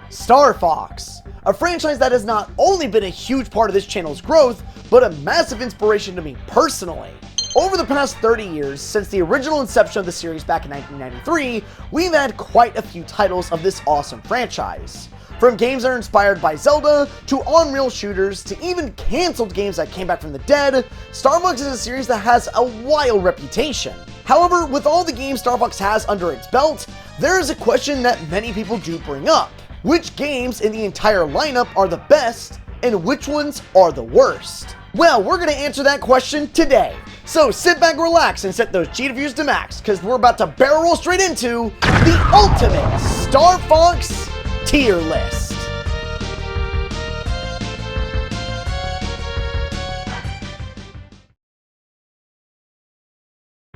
Star Fox, a franchise that has not only been a huge part of this channel's growth, but a massive inspiration to me personally. Over the past 30 years, since the original inception of the series back in 1993, we've had quite a few titles of this awesome franchise. From games that are inspired by Zelda, to on-reel shooters, to even cancelled games that came back from the dead, Star Fox is a series that has a wild reputation. However, with all the games Star Fox has under its belt, there is a question that many people do bring up. Which games in the entire lineup are the best, and which ones are the worst? Well, we're going to answer that question today. So sit back, relax, and set those G views to max, because we're about to barrel roll straight into the ultimate Star Fox tier list.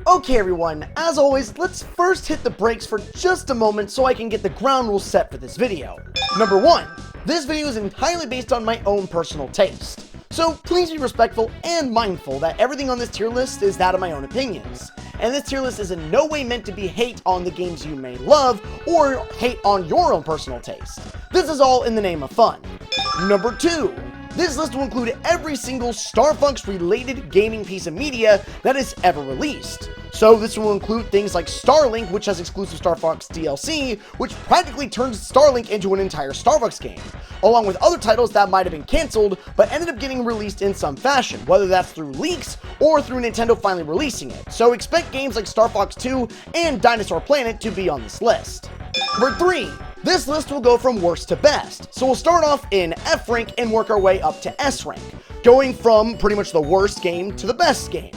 Okay everyone, as always, let's first hit the brakes for just a moment so I can get the ground rules set for this video. Number 1, this video is entirely based on my own personal taste. So please be respectful and mindful that everything on this tier list is that of my own opinions. And this tier list is in no way meant to be hate on the games you may love or hate on your own personal taste. This is all in the name of fun. Number 2. This list will include every single Star Fox related gaming piece of media that is ever released. So this will include things like Starlink, which has exclusive Star Fox DLC, which practically turns Starlink into an entire Star Fox game, along with other titles that might have been cancelled, but ended up getting released in some fashion, whether that's through leaks or through Nintendo finally releasing it. So expect games like Star Fox 2 and Dinosaur Planet to be on this list. Number 3. This list will go from worst to best, so we'll start off in F rank and work our way up to S rank, going from pretty much the worst game to the best game.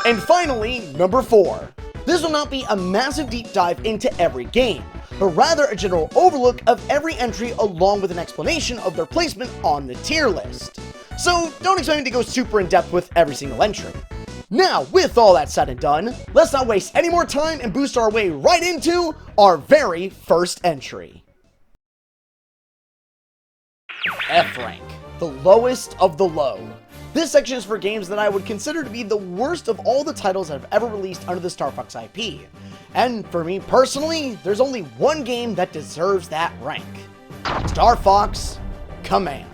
And finally, number 4. This will not be a massive deep dive into every game, but rather a general overlook of every entry along with an explanation of their placement on the tier list. So don't expect me to go super in depth with every single entry. Now, with all that said and done, let's not waste any more time and boost our way right into our very first entry. F rank, the lowest of the low. This section is for games that I would consider to be the worst of all the titles that have ever released under the Star Fox IP. And for me personally, there's only one game that deserves that rank. Star Fox Command.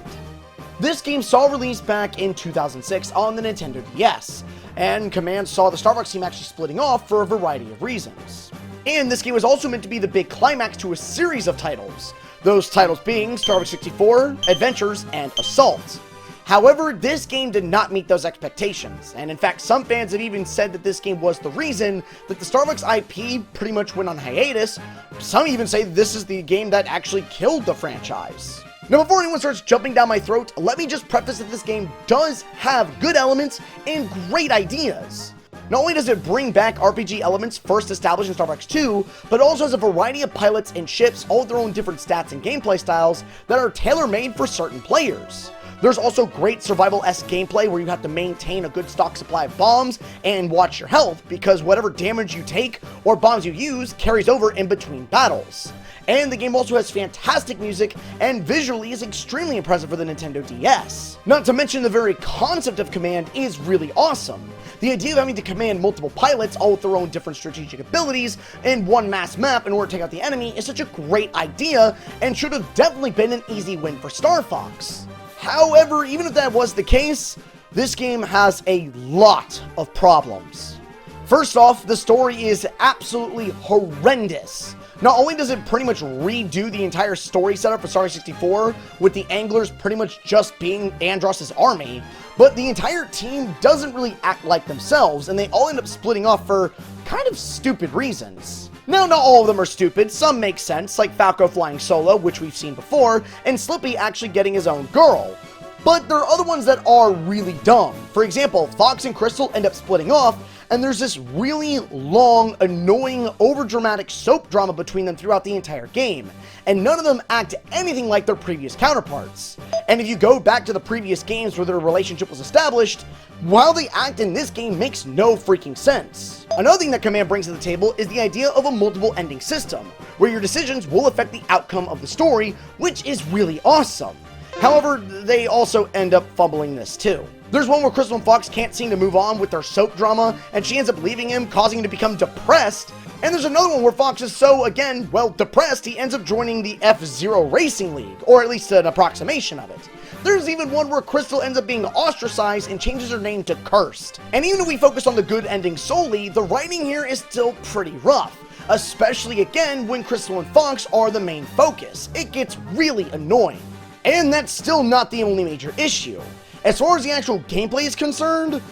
This game saw release back in 2006 on the Nintendo DS, and Command saw the Star Fox team actually splitting off for a variety of reasons. And this game was also meant to be the big climax to a series of titles, those titles being Star Fox 64, Adventures, and Assault. However, this game did not meet those expectations, and in fact some fans have even said that this game was the reason that the Star Fox IP pretty much went on hiatus. Some even say this is the game that actually killed the franchise. Now before anyone starts jumping down my throat, let me just preface that this game does have good elements and great ideas. Not only does it bring back RPG elements first established in Star Fox 2, but also has a variety of pilots and ships, all with their own different stats and gameplay styles that are tailor-made for certain players. There's also great survival-esque gameplay where you have to maintain a good stock supply of bombs and watch your health, because whatever damage you take or bombs you use carries over in between battles. And the game also has fantastic music, and visually is extremely impressive for the Nintendo DS. Not to mention the very concept of Command is really awesome. The idea of having to command multiple pilots, all with their own different strategic abilities, in one mass map in order to take out the enemy is such a great idea, and should have definitely been an easy win for Star Fox. However, even if that was the case, this game has a lot of problems. First off, the story is absolutely horrendous. Not only does it pretty much redo the entire story setup for Star Fox 64, with the Anglers pretty much just being Andross's army, but the entire team doesn't really act like themselves, and they all end up splitting off for kind of stupid reasons. Now, not all of them are stupid, some make sense, like Falco flying solo, which we've seen before, and Slippy actually getting his own girl. But there are other ones that are really dumb. For example, Fox and Crystal end up splitting off, and there's this really long, annoying, overdramatic soap drama between them throughout the entire game, and none of them act anything like their previous counterparts. And if you go back to the previous games where their relationship was established, while they act in this game makes no freaking sense. Another thing that Command brings to the table is the idea of a multiple ending system, where your decisions will affect the outcome of the story, which is really awesome. However, they also end up fumbling this too. There's one where Crystal and Fox can't seem to move on with their soap drama, and she ends up leaving him, causing him to become depressed, And there's another one where Fox is so, again, well, depressed, he ends up joining the F-Zero Racing League, or at least an approximation of it. There's even one where Crystal ends up being ostracized and changes her name to Cursed. And even if we focus on the good ending solely, the writing here is still pretty rough. Especially again when Crystal and Fox are the main focus. It gets really annoying. And that's still not the only major issue. As far as the actual gameplay is concerned,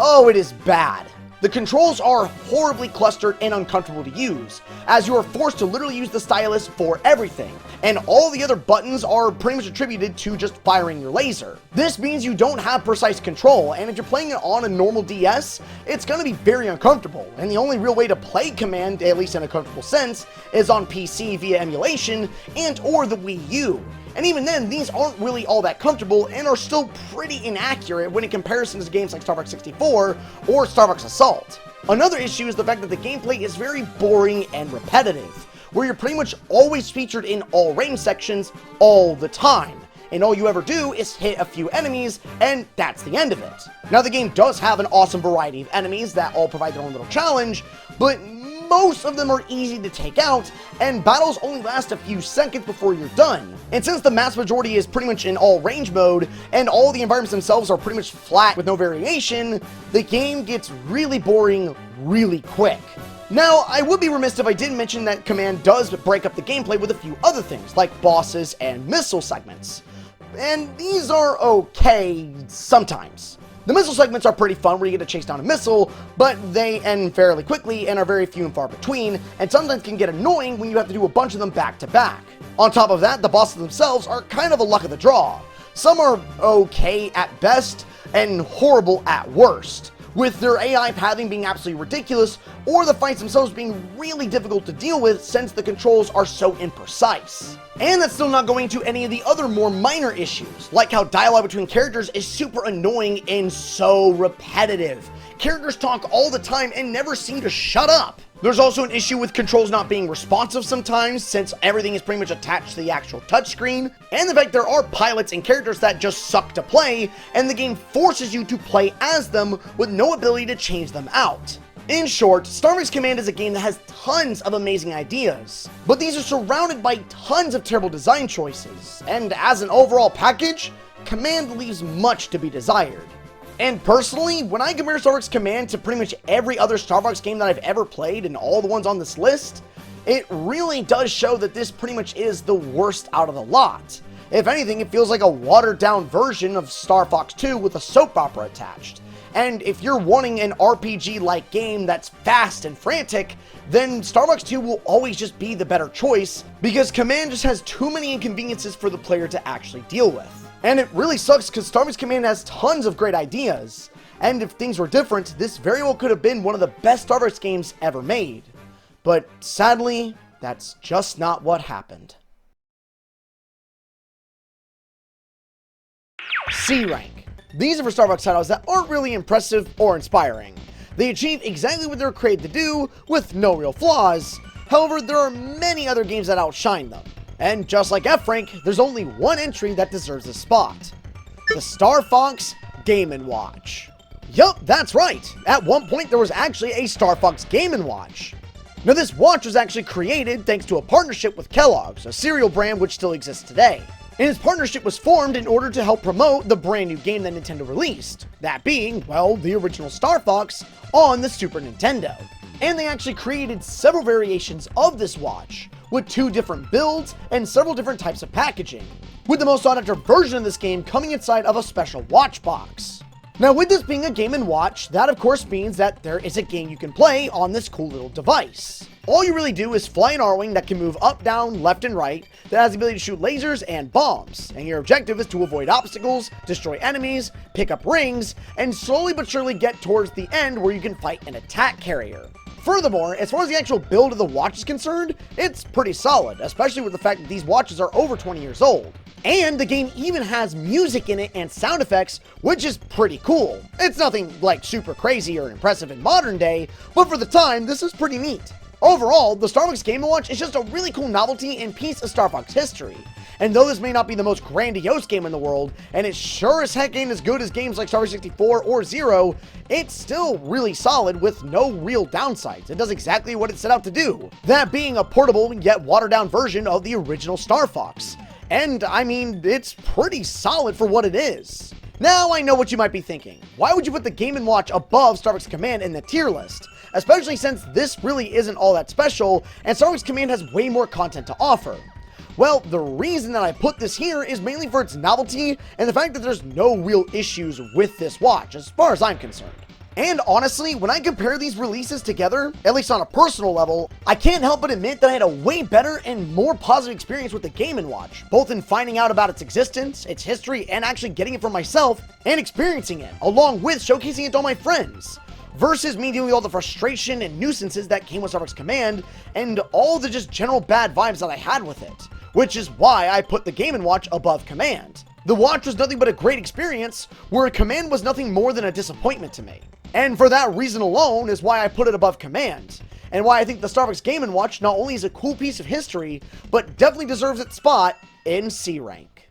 oh, it is bad. The controls are horribly clustered and uncomfortable to use, as you are forced to literally use the stylus for everything, and all the other buttons are pretty much attributed to just firing your laser. This means you don't have precise control, and if you're playing it on a normal DS, it's going to be very uncomfortable, and the only real way to play Command, at least in a comfortable sense, is on PC via emulation and or the Wii U. And even then, these aren't really all that comfortable and are still pretty inaccurate when in comparison to games like Star Fox 64 or Star Fox Assault. Another issue is the fact that the gameplay is very boring and repetitive, where you're pretty much always featured in all range sections all the time, and all you ever do is hit a few enemies, and that's the end of it. Now, the game does have an awesome variety of enemies that all provide their own little challenge, but most of them are easy to take out, and battles only last a few seconds before you're done. And since the mass majority is pretty much in all range mode, and all the environments themselves are pretty much flat with no variation, the game gets really boring really quick. Now, I would be remiss if I didn't mention that Command does break up the gameplay with a few other things, like bosses and missile segments. And these are okay sometimes. The missile segments are pretty fun where you get to chase down a missile, but they end fairly quickly and are very few and far between, and sometimes can get annoying when you have to do a bunch of them back to back. On top of that, the bosses themselves are kind of a luck of the draw. Some are okay at best and horrible at worst, with their AI pathing being absolutely ridiculous, or the fights themselves being really difficult to deal with since the controls are so imprecise. And that's still not going to any of the other more minor issues, like how dialogue between characters is super annoying and so repetitive. Characters talk all the time and never seem to shut up. There's also an issue with controls not being responsive sometimes, since everything is pretty much attached to the actual touchscreen, and the fact there are pilots and characters that just suck to play, and the game forces you to play as them with no ability to change them out. In short, Star Fox Command is a game that has tons of amazing ideas, but these are surrounded by tons of terrible design choices, and as an overall package, Command leaves much to be desired. And personally, when I compare Star Fox Command to pretty much every other Star Fox game that I've ever played and all the ones on this list, it really does show that this pretty much is the worst out of the lot. If anything, it feels like a watered-down version of Star Fox 2 with a soap opera attached. And if you're wanting an RPG-like game that's fast and frantic, then Star Fox 2 will always just be the better choice, because Command just has too many inconveniences for the player to actually deal with. And it really sucks because Star Fox Command has tons of great ideas, and if things were different, this very well could have been one of the best Star Fox games ever made. But sadly, that's just not what happened. C rank. These are for Star Fox titles that aren't really impressive or inspiring. They achieve exactly what they're created to do, with no real flaws. However, there are many other games that outshine them. And just like F rank, there's only one entry that deserves a spot. The Star Fox Game & Watch. Yup, that's right. At one point, there was actually a Star Fox Game & Watch. Now, this watch was actually created thanks to a partnership with Kellogg's, a cereal brand which still exists today. And this partnership was formed in order to help promote the brand new game that Nintendo released. That being, well, the original Star Fox on the Super Nintendo. And they actually created several variations of this watch, with 2 different builds and several different types of packaging, with the most sought-after version of this game coming inside of a special watch box. Now, with this being a Game & Watch, that of course means that there is a game you can play on this cool little device. All you really do is fly an R-Wing that can move up, down, left, and right, that has the ability to shoot lasers and bombs, and your objective is to avoid obstacles, destroy enemies, pick up rings, and slowly but surely get towards the end where you can fight an attack carrier. Furthermore, as far as the actual build of the watch is concerned, it's pretty solid, especially with the fact that these watches are over 20 years old. And the game even has music in it and sound effects, which is pretty cool. It's nothing like super crazy or impressive in modern day, but for the time, this is pretty neat. Overall, the Star Fox Game & Watch is just a really cool novelty and piece of Star Fox history, And though this may not be the most grandiose game in the world, and it sure as heck ain't as good as games like Star Wars 64 or Zero, it's still really solid with no real downsides. It does exactly what it set out to do, that being a portable yet watered down version of the original Star Fox. And I mean, it's pretty solid for what it is. Now I know what you might be thinking. Why would you put the Game & Watch above Star Fox Command in the tier list? Especially since this really isn't all that special, and Star Fox Command has way more content to offer. Well, the reason that I put this here is mainly for its novelty and the fact that there's no real issues with this watch, as far as I'm concerned. And honestly, when I compare these releases together, at least on a personal level, I can't help but admit that I had a way better and more positive experience with the Game & Watch, both in finding out about its existence, its history, and actually getting it for myself and experiencing it, along with showcasing it to all my friends, versus me dealing with all the frustration and nuisances that came with Star Fox Command and all the just general bad vibes that I had with it, which is why I put the Game & Watch above Command. The watch was nothing but a great experience, where Command was nothing more than a disappointment to me. And for that reason alone is why I put it above Command, and why I think the Star Fox Game & Watch not only is a cool piece of history, but definitely deserves its spot in C rank.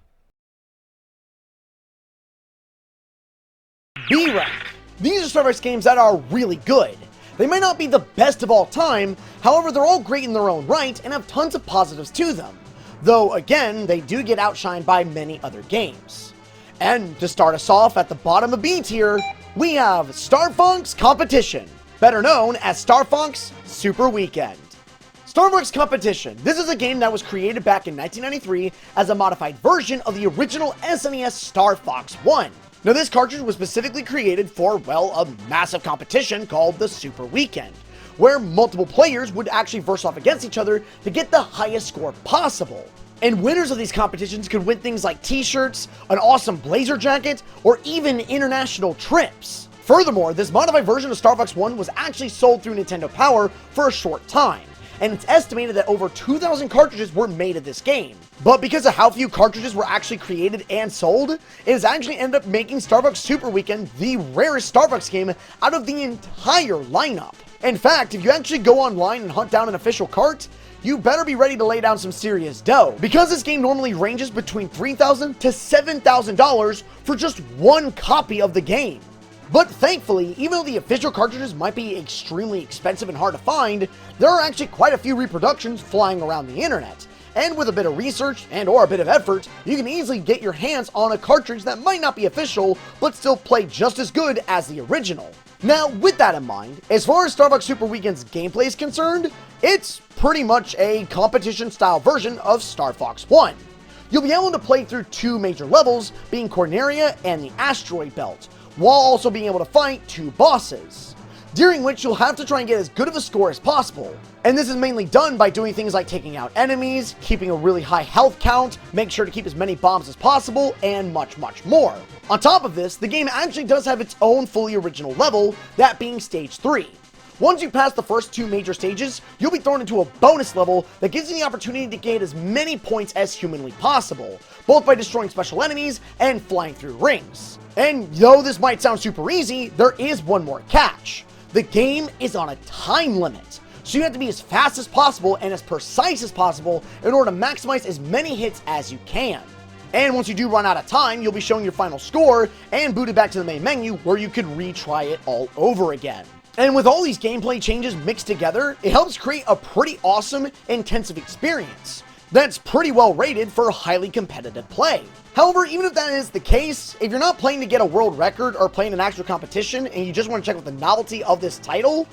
B rank. These are Star Fox games that are really good. They might not be the best of all time, however they're all great in their own right and have tons of positives to them. Though again, they do get outshined by many other games. And to start us off at the bottom of B tier, we have Star Fox Competition, better known as Star Fox Super Weekend. Star Fox Competition. This is a game that was created back in 1993 as a modified version of the original SNES Star Fox 1. Now this cartridge was specifically created for, well, a massive competition called the Super Weekend, where multiple players would actually verse off against each other to get the highest score possible. And winners of these competitions could win things like t-shirts, an awesome blazer jacket, or even international trips. Furthermore, this modified version of Star Fox 1 was actually sold through Nintendo Power for a short time, and it's estimated that over 2,000 cartridges were made of this game. But because of how few cartridges were actually created and sold, it has actually ended up making Star Fox Super Weekend the rarest Star Fox game out of the entire lineup. In fact, if you actually go online and hunt down an official cart, you better be ready to lay down some serious dough, because this game normally ranges between $3,000 to $7,000 for just one copy of the game. But thankfully, even though the official cartridges might be extremely expensive and hard to find, there are actually quite a few reproductions flying around the internet. And with a bit of research and or a bit of effort, you can easily get your hands on a cartridge that might not be official, but still play just as good as the original. Now, with that in mind, as far as Star Fox Super Weekend's gameplay is concerned, it's pretty much a competition-style version of Star Fox 1. You'll be able to play through two major levels, being Corneria and the Asteroid Belt, while also being able to fight two bosses, during which you'll have to try and get as good of a score as possible. And this is mainly done by doing things like taking out enemies, keeping a really high health count, make sure to keep as many bombs as possible, and much, much more. On top of this, the game actually does have its own fully original level, that being Stage 3. Once you pass the first two major stages, you'll be thrown into a bonus level that gives you the opportunity to gain as many points as humanly possible, both by destroying special enemies and flying through rings. And though this might sound super easy, there is one more catch. The game is on a time limit, so you have to be as fast as possible and as precise as possible in order to maximize as many hits as you can. And once you do run out of time, you'll be shown your final score and booted back to the main menu where you could retry it all over again. And with all these gameplay changes mixed together, it helps create a pretty awesome, intensive experience that's pretty well rated for highly competitive play. However, even if that is the case, if you're not playing to get a world record or playing an actual competition and you just want to check out the novelty of this title,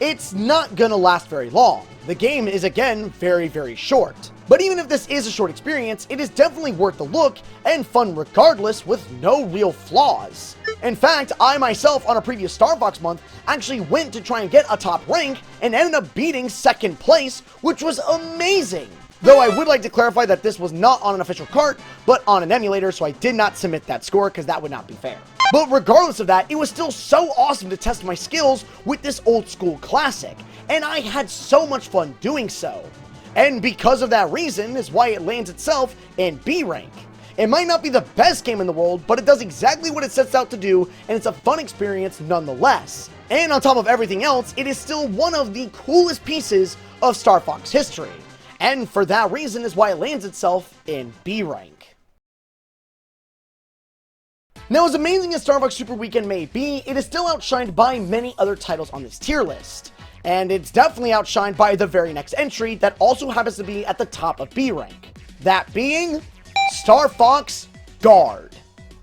it's not gonna last very long. The game is, again, very, very short. But even if this is a short experience, it is definitely worth the look and fun regardless, with no real flaws. In fact, I myself on a previous Star Fox month actually went to try and get a top rank and ended up beating second place, which was amazing. Though I would like to clarify that this was not on an official cart, but on an emulator, so I did not submit that score because that would not be fair. But regardless of that, it was still so awesome to test my skills with this old school classic, and I had so much fun doing so. And because of that reason is why it lands itself in B rank. It might not be the best game in the world, but it does exactly what it sets out to do, and it's a fun experience nonetheless. And on top of everything else, it is still one of the coolest pieces of Star Fox history. and for that reason is why it lands itself in B rank. Now, as amazing as Star Fox Super Weekend may be, it is still outshined by many other titles on this tier list. And it's definitely outshined by the very next entry that also happens to be at the top of B rank. That being Star Fox Guard.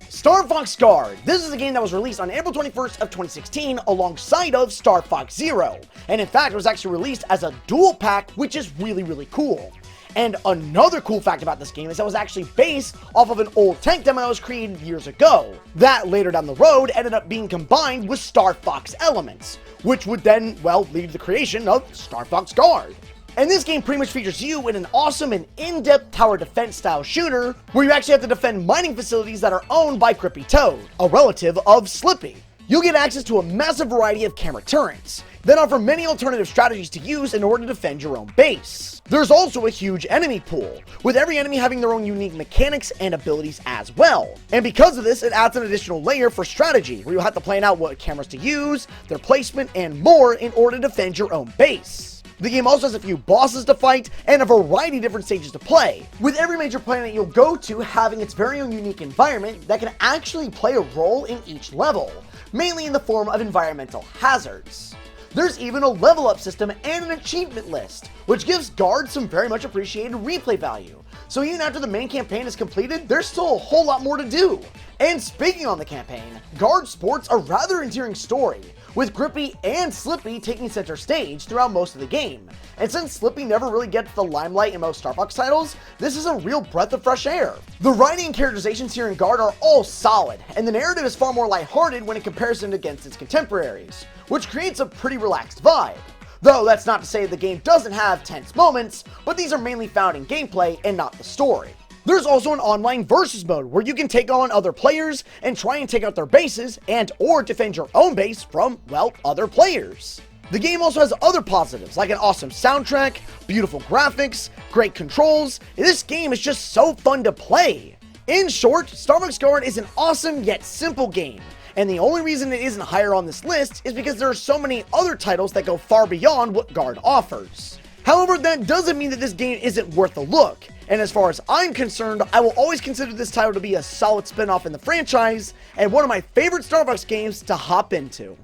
Star Fox Guard. This is a game that was released on April 21st of 2016 alongside of Star Fox Zero. And in fact, it was actually released as a dual pack, which is really, really cool. And another cool fact about this game is that it was actually based off of an old tank demo that was created years ago. That later down the road ended up being combined with Star Fox elements, which would then, well, lead to the creation of Star Fox Guard. And this game pretty much features you in an awesome and in-depth tower defense style shooter, where you actually have to defend mining facilities that are owned by Grippy Toad, a relative of Slippy. You'll get access to a massive variety of camera turrets, that offer many alternative strategies to use in order to defend your own base. There's also a huge enemy pool, with every enemy having their own unique mechanics and abilities as well. And because of this, it adds an additional layer for strategy, where you'll have to plan out what cameras to use, their placement, and more in order to defend your own base. The game also has a few bosses to fight and a variety of different stages to play, with every major planet you'll go to having its very own unique environment that can actually play a role in each level, mainly in the form of environmental hazards. There's even a level up system and an achievement list, which gives Guard some very much appreciated replay value. So even after the main campaign is completed, there's still a whole lot more to do. And speaking on the campaign, Guard sports a rather endearing story, with Grippy and Slippy taking center stage throughout most of the game. And since Slippy never really gets the limelight in most Star Fox titles, this is a real breath of fresh air. The writing and characterizations here in Guard are all solid, and the narrative is far more lighthearted when in comparison against its contemporaries, which creates a pretty relaxed vibe. Though that's not to say the game doesn't have tense moments, but these are mainly found in gameplay and not the story. There's also an online versus mode where you can take on other players and try and take out their bases and or defend your own base from, well, other players. The game also has other positives like an awesome soundtrack, beautiful graphics, great controls. This game is just so fun to play. In short, Star Fox Guard is an awesome yet simple game, and the only reason it isn't higher on this list is because there are so many other titles that go far beyond what Guard offers. However, that doesn't mean that this game isn't worth a look, and as far as I'm concerned, I will always consider this title to be a solid spin-off in the franchise, and one of my favorite Star Fox games to hop into.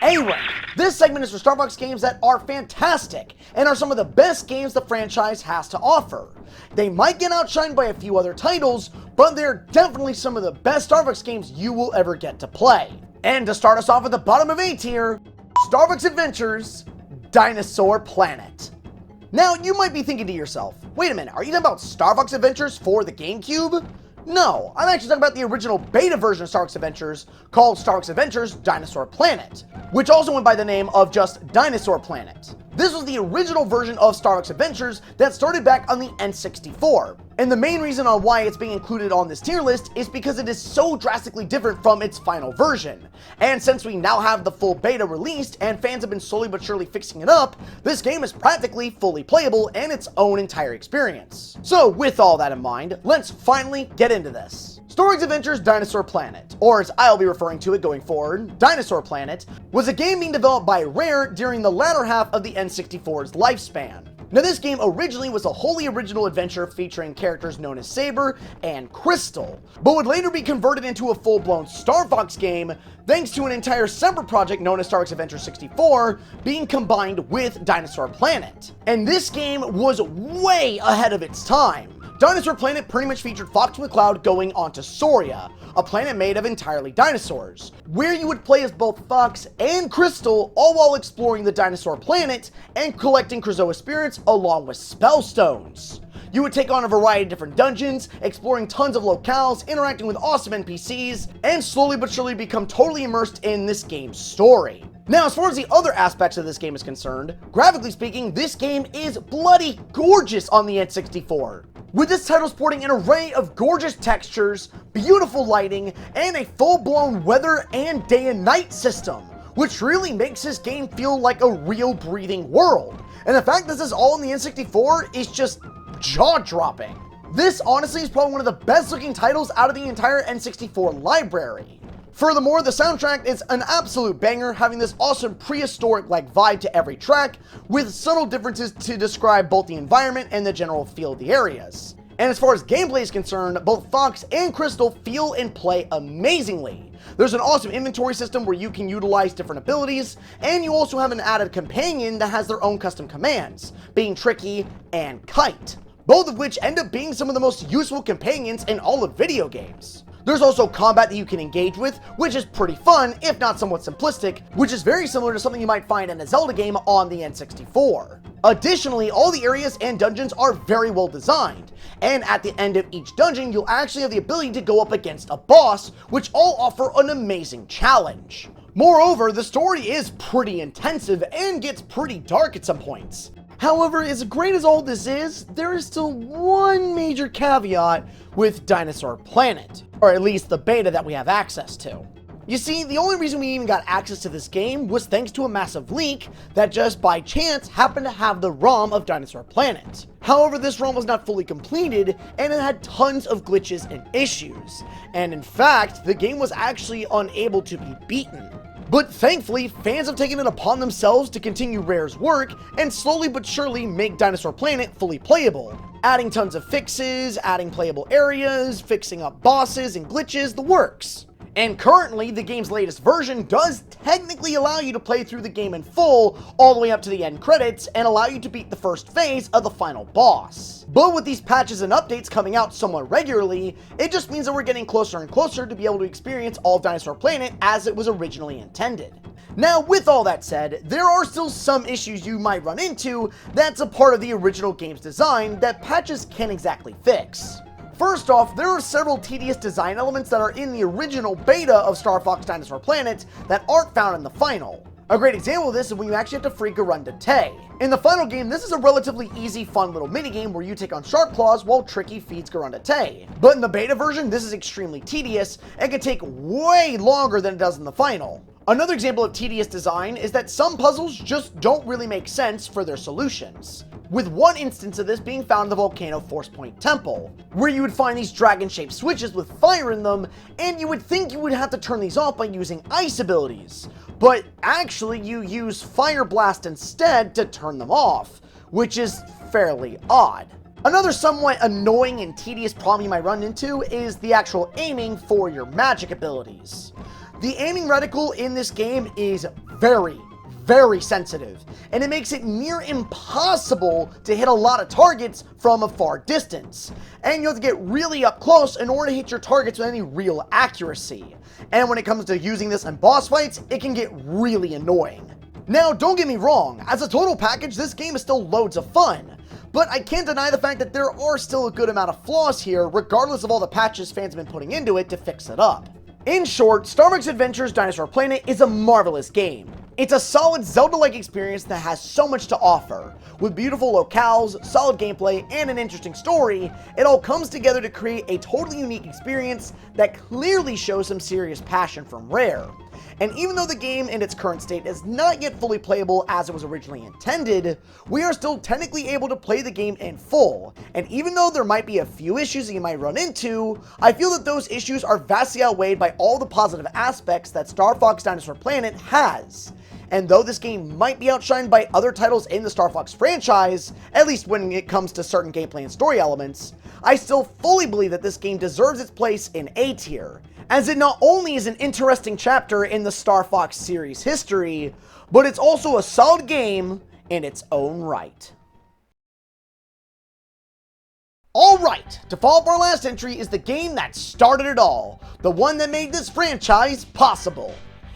A-Rank. This segment is for Star Fox games that are fantastic, and are some of the best games the franchise has to offer. They might get outshined by a few other titles, but they're definitely some of the best Star Fox games you will ever get to play. And to start us off at the bottom of A tier, Star Fox Adventures Dinosaur Planet. Now, you might be thinking to yourself, wait a minute, are you talking about Star Fox Adventures for the GameCube? No, I'm actually talking about the original beta version of Star Fox Adventures called Star Fox Adventures Dinosaur Planet, which also went by the name of just Dinosaur Planet. This was the original version of Star Fox Adventures that started back on the N64. And the main reason on why it's being included on this tier list is because it is so drastically different from its final version. And since we now have the full beta released and fans have been slowly but surely fixing it up, this game is practically fully playable and its own entire experience. So with all that in mind, let's finally get into this. Star Fox Adventures Dinosaur Planet, or as I'll be referring to it going forward, Dinosaur Planet, was a game being developed by Rare during the latter half of the N64's lifespan. Now, this game originally was a wholly original adventure featuring characters known as Saber and Crystal, but would later be converted into a full-blown Star Fox game thanks to an entire separate project known as Star Fox Adventure 64 being combined with Dinosaur Planet. And this game was way ahead of its time. Dinosaur Planet pretty much featured Fox McCloud going onto Soria, a planet made of entirely dinosaurs, where you would play as both Fox and Crystal, all while exploring the dinosaur planet and collecting Krazoa spirits along with spellstones. You would take on a variety of different dungeons, exploring tons of locales, interacting with awesome NPCs, and slowly but surely become totally immersed in this game's story. Now, as far as the other aspects of this game is concerned, graphically speaking, this game is bloody gorgeous on the N64. With this title sporting an array of gorgeous textures, beautiful lighting, and a full-blown weather and day and night system, which really makes this game feel like a real breathing world. And the fact that this is all in the N64 is just jaw-dropping. This honestly is probably one of the best looking titles out of the entire N64 library. Furthermore, the soundtrack is an absolute banger, having this awesome prehistoric-like vibe to every track, with subtle differences to describe both the environment and the general feel of the areas. And as far as gameplay is concerned, both Fox and Crystal feel and play amazingly. There's an awesome inventory system where you can utilize different abilities, and you also have an added companion that has their own custom commands, being Tricky and Kite, both of which end up being some of the most useful companions in all of video games. There's also combat that you can engage with, which is pretty fun, if not somewhat simplistic, which is very similar to something you might find in a Zelda game on the N64. Additionally, all the areas and dungeons are very well designed, and at the end of each dungeon, you'll actually have the ability to go up against a boss, which all offer an amazing challenge. Moreover, the story is pretty intensive and gets pretty dark at some points. However, as great as all this is, there is still one major caveat with Dinosaur Planet, or at least the beta that we have access to. You see, the only reason we even got access to this game was thanks to a massive leak that just by chance happened to have the ROM of Dinosaur Planet. However, this ROM was not fully completed, and it had tons of glitches and issues, and in fact, the game was actually unable to be beaten. But thankfully, fans have taken it upon themselves to continue Rare's work and slowly but surely make Dinosaur Planet fully playable, adding tons of fixes, adding playable areas, fixing up bosses and glitches, the works. And currently, the game's latest version does technically allow you to play through the game in full, all the way up to the end credits, and allow you to beat the first phase of the final boss. But with these patches and updates coming out somewhat regularly, it just means that we're getting closer and closer to be able to experience all of Dinosaur Planet as it was originally intended. Now, with all that said, there are still some issues you might run into that's a part of the original game's design that patches can't exactly fix. First off, there are several tedious design elements that are in the original beta of Star Fox Dinosaur Planet that aren't found in the final. A great example of this is when you actually have to free Garundate. In the final game, this is a relatively easy, fun little minigame where you take on Sharp Claws while Tricky feeds Garundate. But in the beta version, this is extremely tedious and can take way longer than it does in the final. Another example of tedious design is that some puzzles just don't really make sense for their solutions, with one instance of this being found in the Volcano Force Point Temple, where you would find these dragon-shaped switches with fire in them, and you would think you would have to turn these off by using ice abilities, but actually you use Fire Blast instead to turn them off, which is fairly odd. Another somewhat annoying and tedious problem you might run into is the actual aiming for your magic abilities. The aiming reticle in this game is very sensitive, and it makes it near impossible to hit a lot of targets from a far distance, and you have to get really up close in order to hit your targets with any real accuracy. And when it comes to using this in boss fights, it can get really annoying. Now, don't get me wrong, as a total package, this game is still loads of fun, but I can't deny the fact that there are still a good amount of flaws here, regardless of all the patches fans have been putting into it to fix it up. In short, Star Fox Adventures Dinosaur Planet is a marvelous game. It's a solid Zelda-like experience that has so much to offer. With beautiful locales, solid gameplay, and an interesting story, it all comes together to create a totally unique experience that clearly shows some serious passion from Rare. And even though the game in its current state is not yet fully playable as it was originally intended, we are still technically able to play the game in full. And even though there might be a few issues that you might run into, I feel that those issues are vastly outweighed by all the positive aspects that Star Fox Dinosaur Planet has. And though this game might be outshined by other titles in the Star Fox franchise, at least when it comes to certain gameplay and story elements, I still fully believe that this game deserves its place in A tier, as it not only is an interesting chapter in the Star Fox series history, but it's also a solid game in its own right. Alright, to follow up our last entry is the game that started it all, the one that made this franchise possible.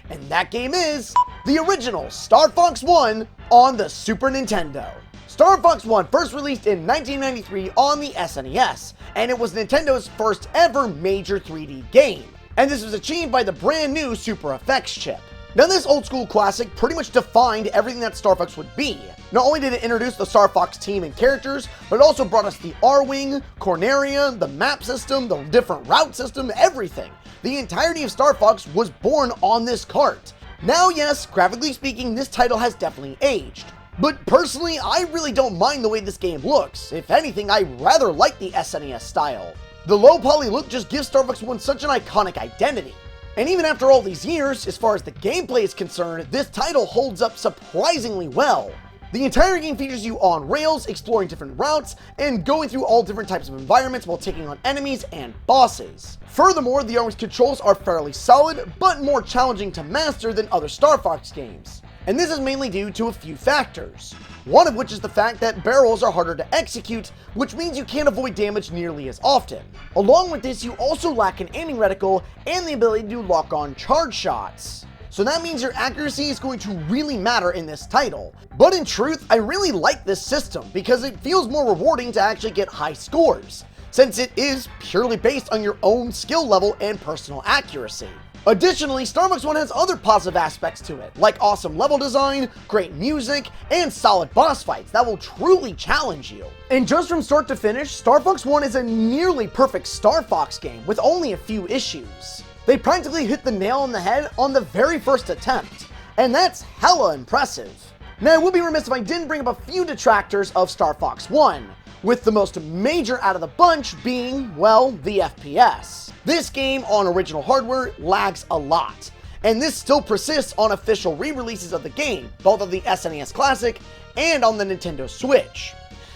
And that game is the original Star Fox 1 on the Super Nintendo. Star Fox 1 first released in 1993 on the SNES, and it was Nintendo's first ever major 3D game. And this was achieved by the brand new Super FX chip. Now, this old school classic pretty much defined everything that Star Fox would be. Not only did it introduce the Star Fox team and characters, but it also brought us the R-Wing, Corneria, the map system, the different route system, everything. The entirety of Star Fox was born on this cart. Now, yes, graphically speaking, this title has definitely aged. But personally, I really don't mind the way this game looks. If anything, I rather like the SNES style. The low poly look just gives Star Fox 1 such an iconic identity. And even after all these years, as far as the gameplay is concerned, this title holds up surprisingly well. The entire game features you on rails, exploring different routes, and going through all different types of environments while taking on enemies and bosses. Furthermore, the armor's controls are fairly solid, but more challenging to master than other Star Fox games. And this is mainly due to a few factors. One of which is the fact that barrels are harder to execute, which means you can't avoid damage nearly as often. Along with this, you also lack an aiming reticle and the ability to lock on charge shots. So that means your accuracy is going to really matter in this title. But in truth, I really like this system because it feels more rewarding to actually get high scores, since it is purely based on your own skill level and personal accuracy. Additionally, Star Fox 1 has other positive aspects to it, like awesome level design, great music, and solid boss fights that will truly challenge you. And just from start to finish, Star Fox 1 is a nearly perfect Star Fox game with only a few issues. They practically hit the nail on the head on the very first attempt, and that's hella impressive. Now, I would be remiss if I didn't bring up a few detractors of Star Fox 1, with the most major out of the bunch being, well, the FPS. This game on original hardware lags a lot, and this still persists on official re-releases of the game, both of the SNES Classic and on the Nintendo Switch.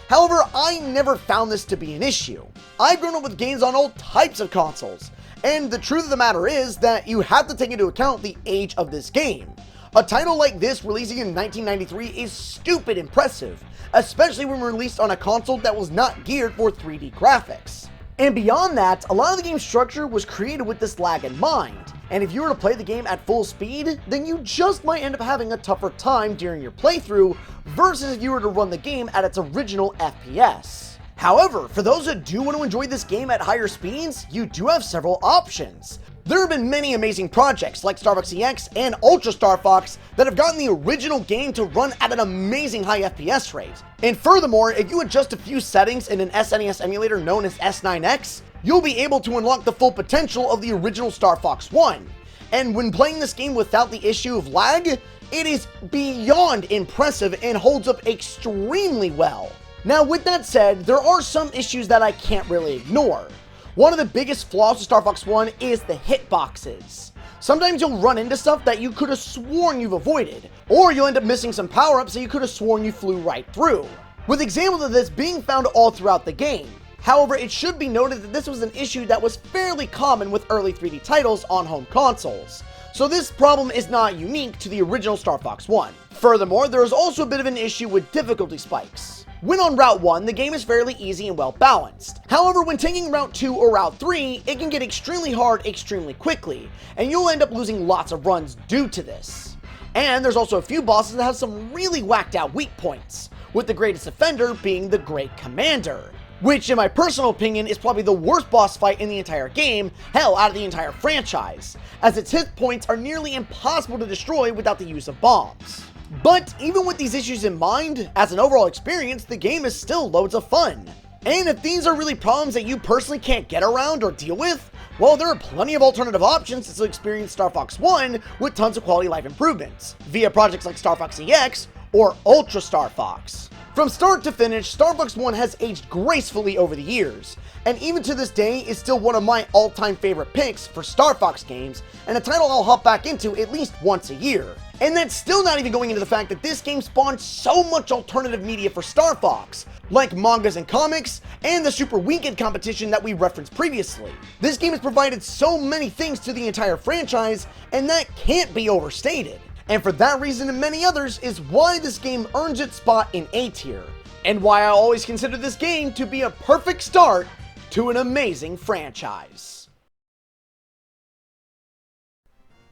However, I never found this to be an issue. I've grown up with games on all types of consoles, and the truth of the matter is that you have to take into account the age of this game. A title like this releasing in 1993 is stupid impressive, especially when released on a console that was not geared for 3D graphics. And beyond that, a lot of the game's structure was created with this lag in mind, and if you were to play the game at full speed, then you just might end up having a tougher time during your playthrough versus if you were to run the game at its original FPS. However, for those that do want to enjoy this game at higher speeds, you do have several options. There have been many amazing projects like Star Fox EX and Ultra Star Fox that have gotten the original game to run at an amazing high FPS rate. And furthermore, if you adjust a few settings in an SNES emulator known as S9X, you'll be able to unlock the full potential of the original Star Fox 1. And when playing this game without the issue of lag, it is beyond impressive and holds up extremely well. Now, with that said, there are some issues that I can't really ignore. One of the biggest flaws of Star Fox 1 is the hitboxes. Sometimes you'll run into stuff that you could have sworn you've avoided, or you'll end up missing some power-ups that you could have sworn you flew right through, with examples of this being found all throughout the game. However, it should be noted that this was an issue that was fairly common with early 3D titles on home consoles, so this problem is not unique to the original Star Fox 1. Furthermore, there is also a bit of an issue with difficulty spikes. When on Route 1, the game is fairly easy and well balanced. However, when taking Route 2 or Route 3, it can get extremely hard extremely quickly, and you'll end up losing lots of runs due to this. And there's also a few bosses that have some really whacked out weak points, with the greatest offender being the Great Commander, which in my personal opinion is probably the worst boss fight in the entire game, hell, out of the entire franchise, as its hit points are nearly impossible to destroy without the use of bombs. But even with these issues in mind, as an overall experience, the game is still loads of fun. And if these are really problems that you personally can't get around or deal with, well, there are plenty of alternative options to experience Star Fox 1 with tons of quality life improvements, via projects like Star Fox EX or Ultra Star Fox. From start to finish, Star Fox 1 has aged gracefully over the years, and even to this day is still one of my all-time favorite picks for Star Fox games, and a title I'll hop back into at least once a year. And that's still not even going into the fact that this game spawned so much alternative media for Star Fox, like mangas and comics, and the Super Weekend competition that we referenced previously. This game has provided so many things to the entire franchise, and that can't be overstated. And for that reason and many others is why this game earns its spot in A tier, and why I always consider this game to be a perfect start to an amazing franchise.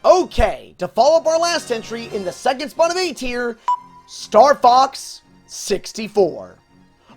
Okay, to follow up our last entry in the second spot of A tier, Star Fox 64.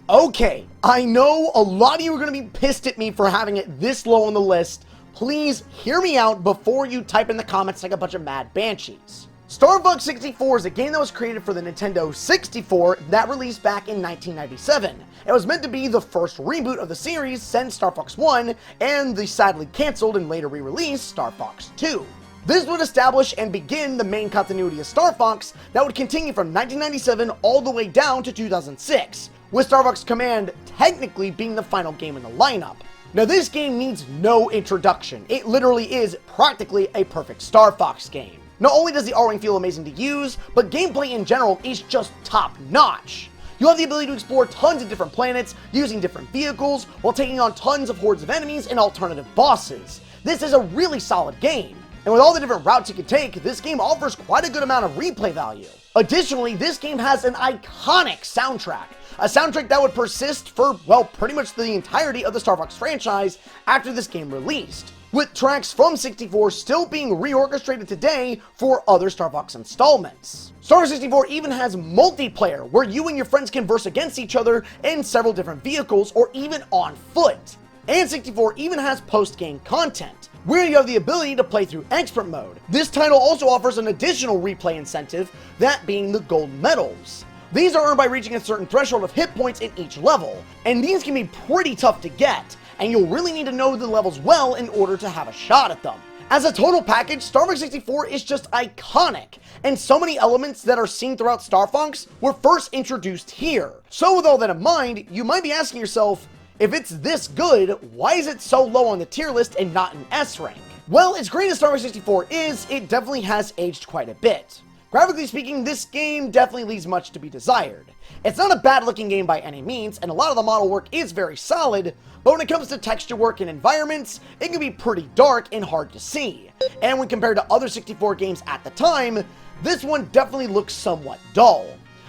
Okay, I know a lot of you are going to be pissed at me for having it this low on the list. Please hear me out before you type in the comments like a bunch of mad banshees. Star Fox 64 is a game that was created for the Nintendo 64 that released back in 1997. It was meant to be the first reboot of the series since Star Fox 1 and the sadly cancelled and later re-released Star Fox 2. This would establish and begin the main continuity of Star Fox that would continue from 1997 all the way down to 2006, with Star Fox Command technically being the final game in the lineup. Now this game needs no introduction. It literally is practically a perfect Star Fox game. Not only does the R-Wing feel amazing to use, but gameplay in general is just top-notch. You have the ability to explore tons of different planets, using different vehicles, while taking on tons of hordes of enemies and alternative bosses. This is a really solid game. And with all the different routes you can take, this game offers quite a good amount of replay value. Additionally, this game has an iconic soundtrack. A soundtrack that would persist for, well, pretty much the entirety of the Star Fox franchise after this game released, with tracks from 64 still being reorchestrated today for other Star Fox installments. Star Fox 64 even has multiplayer, where you and your friends can verse against each other in several different vehicles or even on foot. And 64 even has post-game content, where you have the ability to play through expert mode. This title also offers an additional replay incentive, that being the gold medals. These are earned by reaching a certain threshold of hit points in each level, and these can be pretty tough to get, and you'll really need to know the levels well in order to have a shot at them. As a total package, Star Fox 64 is just iconic, and so many elements that are seen throughout Star Fox were first introduced here. So with all that in mind, you might be asking yourself, if it's this good, why is it so low on the tier list and not an S rank? Well, as great as Star Fox 64 is, it definitely has aged quite a bit. Graphically speaking, this game definitely leaves much to be desired. It's not a bad looking game by any means, and a lot of the model work is very solid, but when it comes to texture work and environments, it can be pretty dark and hard to see. And when compared to other 64 games at the time, this one definitely looks somewhat dull.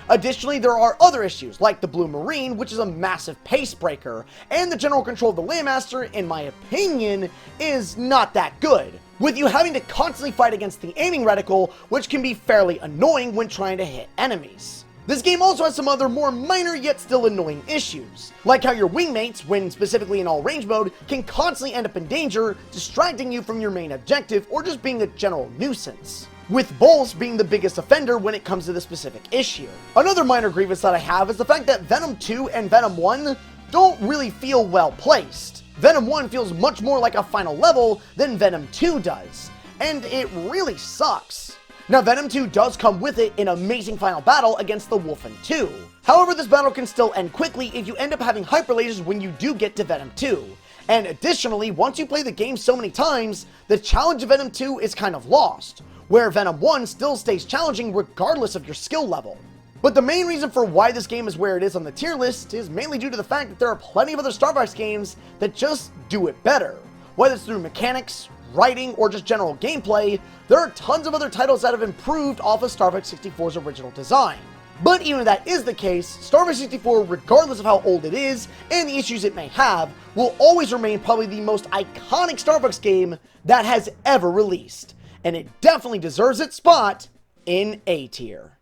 Additionally, there are other issues, like the Blue Marine, which is a massive pace breaker, and the general control of the Landmaster, in my opinion, is not that good, with you having to constantly fight against the aiming reticle, which can be fairly annoying when trying to hit enemies. This game also has some other more minor yet still annoying issues, like how your wingmates, when specifically in all range mode, can constantly end up in danger, distracting you from your main objective, or just being a general nuisance, with Bolts being the biggest offender when it comes to the specific issue. Another minor grievance that I have is the fact that Venom 2 and Venom 1 don't really feel well placed. Venom 1 feels much more like a final level than Venom 2 does, and it really sucks. Now, Venom 2 does come with it an amazing final battle against the Wolfen 2. However, this battle can still end quickly if you end up having hyper lasers when you do get to Venom 2. And additionally, once you play the game so many times, the challenge of Venom 2 is kind of lost, where Venom 1 still stays challenging regardless of your skill level. But the main reason for why this game is where it is on the tier list is mainly due to the fact that there are plenty of other Star Fox games that just do it better. Whether it's through mechanics, writing, or just general gameplay, there are tons of other titles that have improved off of Star Fox 64's original design. But even if that is the case, Star Fox 64, regardless of how old it is and the issues it may have, will always remain probably the most iconic Star Fox game that has ever released. And it definitely deserves its spot in A tier.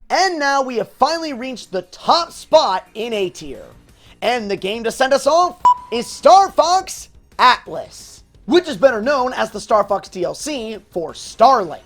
And now we have finally reached the top spot in A tier. And the game to send us off is Star Fox Atlas, which is better known as the Star Fox DLC for Starlink.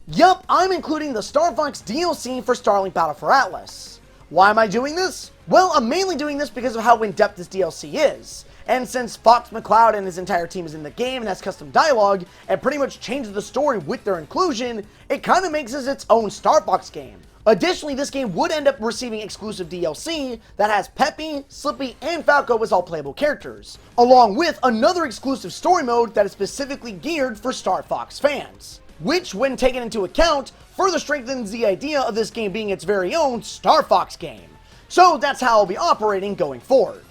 Yup, I'm including the Star Fox DLC for Starlink Battle for Atlas. Why am I doing this? Well, I'm mainly doing this because of how in-depth this DLC is. And since Fox McCloud and his entire team is in the game and has custom dialogue, and pretty much changes the story with their inclusion, it kind of makes it its own Star Fox game. Additionally, this game would end up receiving exclusive DLC that has Peppy, Slippy, and Falco as all playable characters, along with another exclusive story mode that is specifically geared for Star Fox fans, which, when taken into account, further strengthens the idea of this game being its very own Star Fox game. So that's how I'll be operating going forward.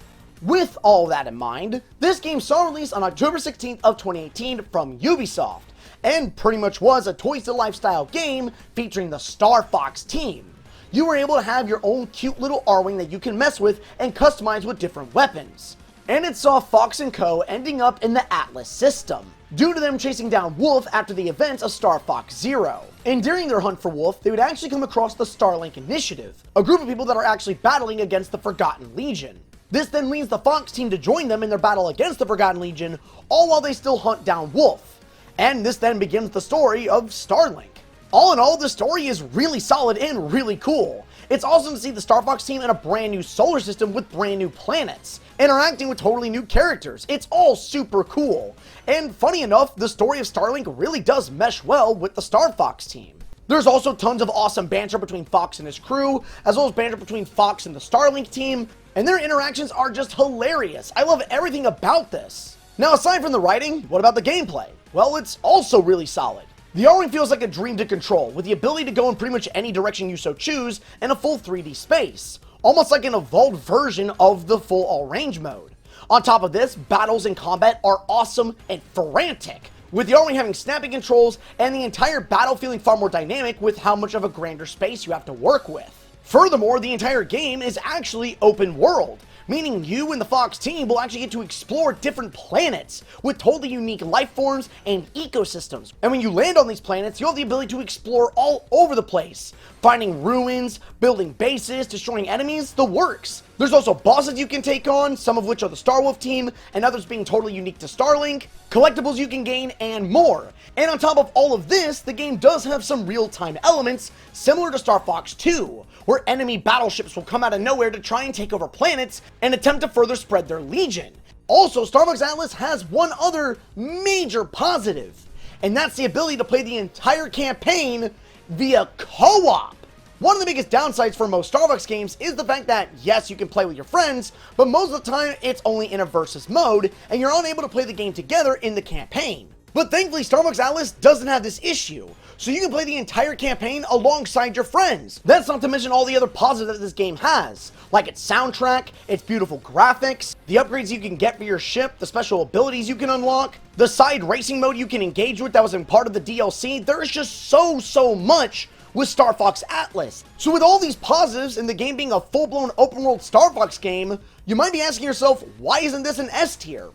With all that in mind, this game saw release on October 16th of 2018 from Ubisoft, and pretty much was a Toys to Lifestyle game featuring the Star Fox team. You were able to have your own cute little R-Wing that you can mess with and customize with different weapons. And it saw Fox and Co. ending up in the Atlas system, due to them chasing down Wolf after the events of Star Fox Zero. And during their hunt for Wolf, they would actually come across the Starlink Initiative, a group of people that are actually battling against the Forgotten Legion. This then leads the Fox team to join them in their battle against the Forgotten Legion, all while they still hunt down Wolf. And this then begins the story of Starlink. All in all, the story is really solid and really cool. It's awesome to see the Star Fox team in a brand new solar system with brand new planets, interacting with totally new characters. It's all super cool. And funny enough, the story of Starlink really does mesh well with the Star Fox team. There's also tons of awesome banter between Fox and his crew, as well as banter between Fox and the Starlink team, and their interactions are just hilarious. I love everything about this. Now, aside from the writing, what about the gameplay? Well, it's also really solid. The R-Wing feels like a dream to control, with the ability to go in pretty much any direction you so choose and a full 3D space, almost like an evolved version of the full all-range mode. On top of this, battles and combat are awesome and frantic, with the R-Wing having snapping controls and the entire battle feeling far more dynamic with how much of a grander space you have to work with. Furthermore, the entire game is actually open world, meaning you and the Fox team will actually get to explore different planets with totally unique life forms and ecosystems. And when you land on these planets, you'll have the ability to explore all over the place, finding ruins, building bases, destroying enemies, the works. There's also bosses you can take on, some of which are the Star Wolf team, and others being totally unique to Starlink, collectibles you can gain, and more. And on top of all of this, the game does have some real-time elements similar to Star Fox 2, where enemy battleships will come out of nowhere to try and take over planets and attempt to further spread their legion. Also, Star Fox Atlas has one other major positive, and that's the ability to play the entire campaign via co-op. One of the biggest downsides for most Star Fox games is the fact that, yes, you can play with your friends, but most of the time it's only in a versus mode, and you're unable to play the game together in the campaign. But thankfully, Star Fox Atlas doesn't have this issue, so you can play the entire campaign alongside your friends. That's not to mention all the other positives that this game has, like its soundtrack, its beautiful graphics, the upgrades you can get for your ship, the special abilities you can unlock, the side racing mode you can engage with that was in part of the DLC. There's just so much with Star Fox Atlas. So with all these positives and the game being a full-blown open-world Star Fox game, you might be asking yourself, why isn't this an S tier?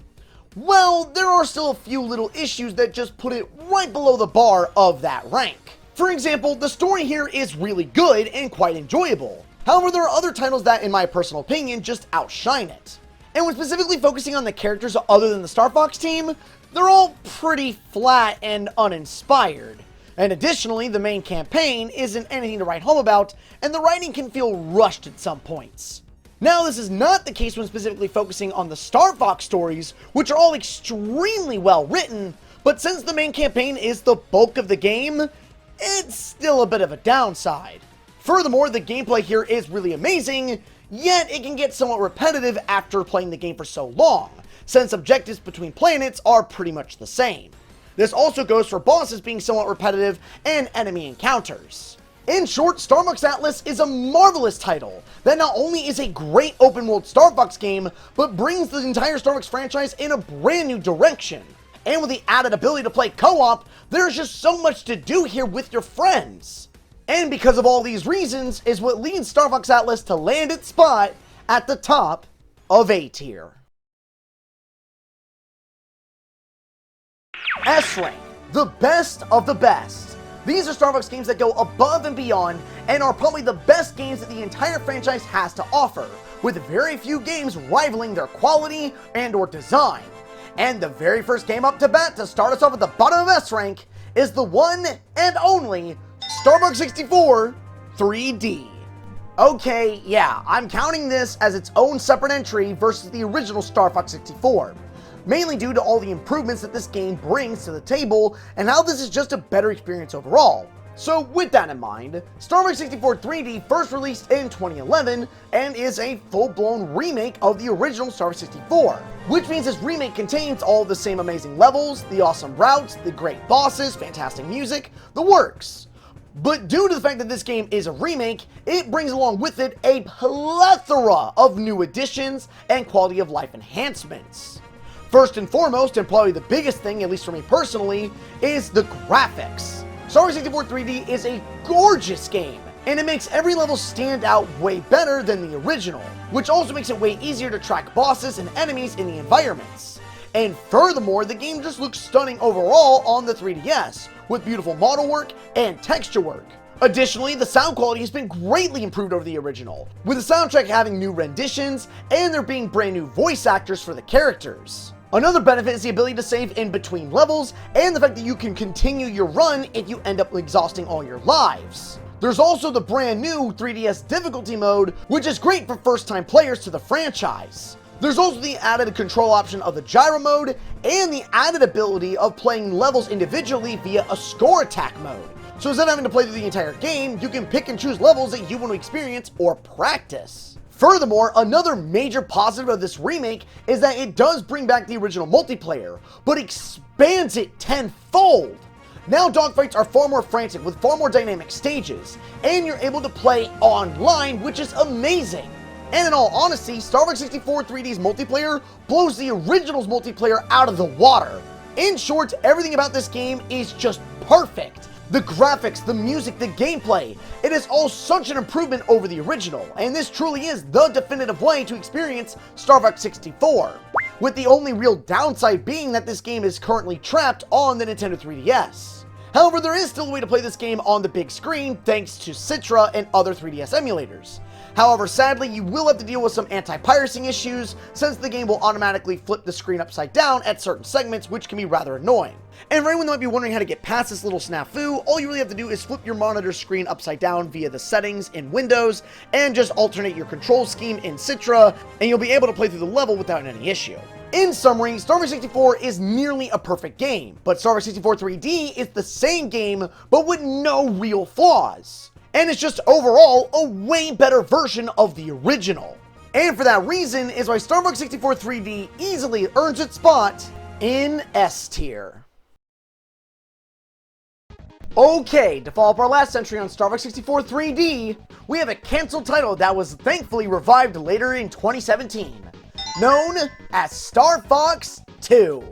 Well, there are still a few little issues that just put it right below the bar of that rank. For example, the story here is really good and quite enjoyable. However, there are other titles that, in my personal opinion, just outshine it. And when specifically focusing on the characters other than the Star Fox team, they're all pretty flat and uninspired. And additionally, the main campaign isn't anything to write home about, and the writing can feel rushed at some points. Now, this is not the case when specifically focusing on the Star Fox stories, which are all extremely well written, but since the main campaign is the bulk of the game, it's still a bit of a downside. Furthermore, the gameplay here is really amazing, yet it can get somewhat repetitive after playing the game for so long, since objectives between planets are pretty much the same. This also goes for bosses being somewhat repetitive and enemy encounters. In short, Star Fox Atlas is a marvelous title that not only is a great open-world Star Fox game, but brings the entire Star Fox franchise in a brand new direction. And with the added ability to play co-op, there's just so much to do here with your friends. And because of all these reasons is what leads Star Fox Atlas to land its spot at the top of A tier. S-Rank, the best of the best. These are Star Fox games that go above and beyond and are probably the best games that the entire franchise has to offer, with very few games rivaling their quality and/or design. And the very first game up to bat to start us off at the bottom of S-Rank is the one and only Star Fox 64 3D. Okay, yeah, I'm counting this as its own separate entry versus the original Star Fox 64. Mainly due to all the improvements that this game brings to the table and how this is just a better experience overall. So with that in mind, Star Fox 64 3D first released in 2011 and is a full-blown remake of the original Star Fox 64, which means this remake contains all the same amazing levels, the awesome routes, the great bosses, fantastic music, the works. But due to the fact that this game is a remake, it brings along with it a plethora of new additions and quality of life enhancements. First and foremost, and probably the biggest thing, at least for me personally, is the graphics. Star Fox 64 3D is a gorgeous game, and it makes every level stand out way better than the original, which also makes it way easier to track bosses and enemies in the environments. And furthermore, the game just looks stunning overall on the 3DS, with beautiful model work and texture work. Additionally, the sound quality has been greatly improved over the original, with the soundtrack having new renditions and there being brand new voice actors for the characters. Another benefit is the ability to save in between levels and the fact that you can continue your run if you end up exhausting all your lives. There's also the brand new 3DS difficulty mode, which is great for first-time players to the franchise. There's also the added control option of the gyro mode and the added ability of playing levels individually via a score attack mode, So instead of having to play through the entire game, you can pick and choose levels that you want to experience or practice. Furthermore, another major positive of this remake is that it does bring back the original multiplayer, but expands it tenfold. Now dogfights are far more frantic with far more dynamic stages, and you're able to play online, which is amazing. And in all honesty, Star Fox 64 3D's multiplayer blows the original's multiplayer out of the water. In short, everything about this game is just perfect. The graphics, the music, the gameplay, it is all such an improvement over the original, and this truly is the definitive way to experience Star Fox 64, with the only real downside being that this game is currently trapped on the Nintendo 3DS. However, there is still a way to play this game on the big screen thanks to Citra and other 3DS emulators. However, sadly, you will have to deal with some anti-piracy issues, since the game will automatically flip the screen upside down at certain segments, which can be rather annoying. And for anyone that might be wondering how to get past this little snafu, all you really have to do is flip your monitor screen upside down via the settings in Windows, and just alternate your control scheme in Citra, and you'll be able to play through the level without any issue. In summary, Star Fox 64 is nearly a perfect game, but Star Fox 64 3D is the same game, but with no real flaws. And it's just overall a way better version of the original. And for that reason is why Star Fox 64 3D easily earns its spot in S tier. Okay, to follow up our last entry on Star Fox 64 3D, we have a cancelled title that was thankfully revived later in 2017, known as Star Fox 2.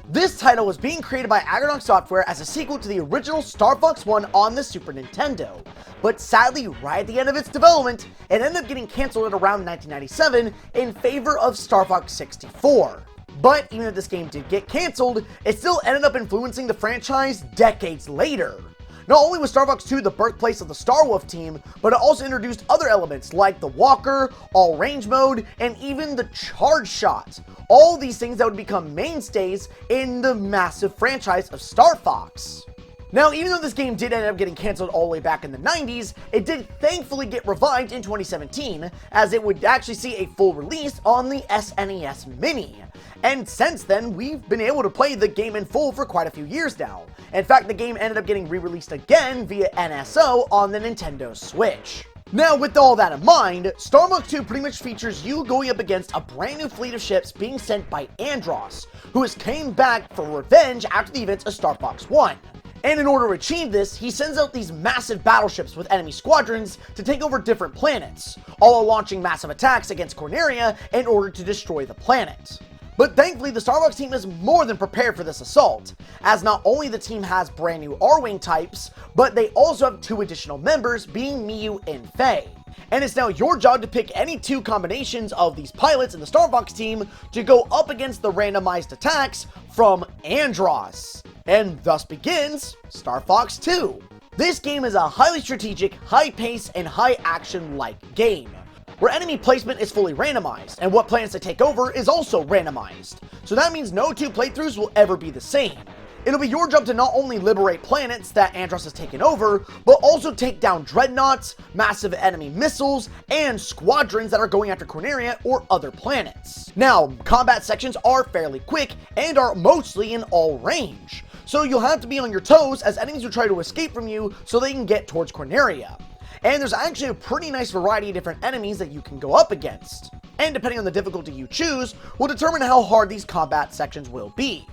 This title was being created by Agronauts Software as a sequel to the original Star Fox 1 on the Super Nintendo, but sadly, right at the end of its development, it ended up getting cancelled at around 1997 in favor of Star Fox 64. But even if this game did get cancelled, it still ended up influencing the franchise decades later. Not only was Star Fox 2 the birthplace of the Star Wolf team, but it also introduced other elements like the Walker, all range mode, and even the charge shot. All these things that would become mainstays in the massive franchise of Star Fox. Now, even though this game did end up getting cancelled all the way back in the 90s, it did thankfully get revived in 2017, as it would actually see a full release on the SNES Mini. And since then, we've been able to play the game in full for quite a few years now. In fact, the game ended up getting re-released again via NSO on the Nintendo Switch. Now, with all that in mind, Star Fox 2 pretty much features you going up against a brand new fleet of ships being sent by Andross, who has came back for revenge after the events of Star Fox 1. And in order to achieve this, he sends out these massive battleships with enemy squadrons to take over different planets, all while launching massive attacks against Corneria in order to destroy the planet. But thankfully, the Star Fox team is more than prepared for this assault, as not only the team has brand new R-Wing types, but they also have 2 additional members, being Miyu and Faye. And it's now your job to pick any 2 combinations of these pilots in the Star Fox team to go up against the randomized attacks from Andross. And thus begins Star Fox 2. This game is a highly strategic, high-paced, and high-action-like game, where enemy placement is fully randomized, and what planets they take over is also randomized. So that means no 2 playthroughs will ever be the same. It'll be your job to not only liberate planets that Andross has taken over, but also take down dreadnoughts, massive enemy missiles, and squadrons that are going after Corneria or other planets. Now, combat sections are fairly quick and are mostly in all range, so you'll have to be on your toes as enemies will try to escape from you so they can get towards Corneria. And there's actually a pretty nice variety of different enemies that you can go up against. And depending on the difficulty you choose, will determine how hard these combat sections will be.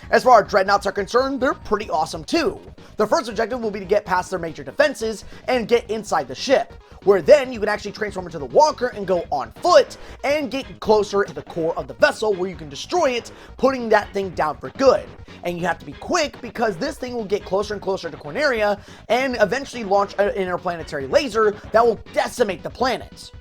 As far as dreadnoughts are concerned, they're pretty awesome too. The first objective will be to get past their major defenses and get inside the ship, where then you can actually transform into the Walker and go on foot and get closer to the core of the vessel where you can destroy it, putting that thing down for good. And you have to be quick because this thing will get closer and closer to Corneria and eventually launch an interplanetary laser that will decimate the planet.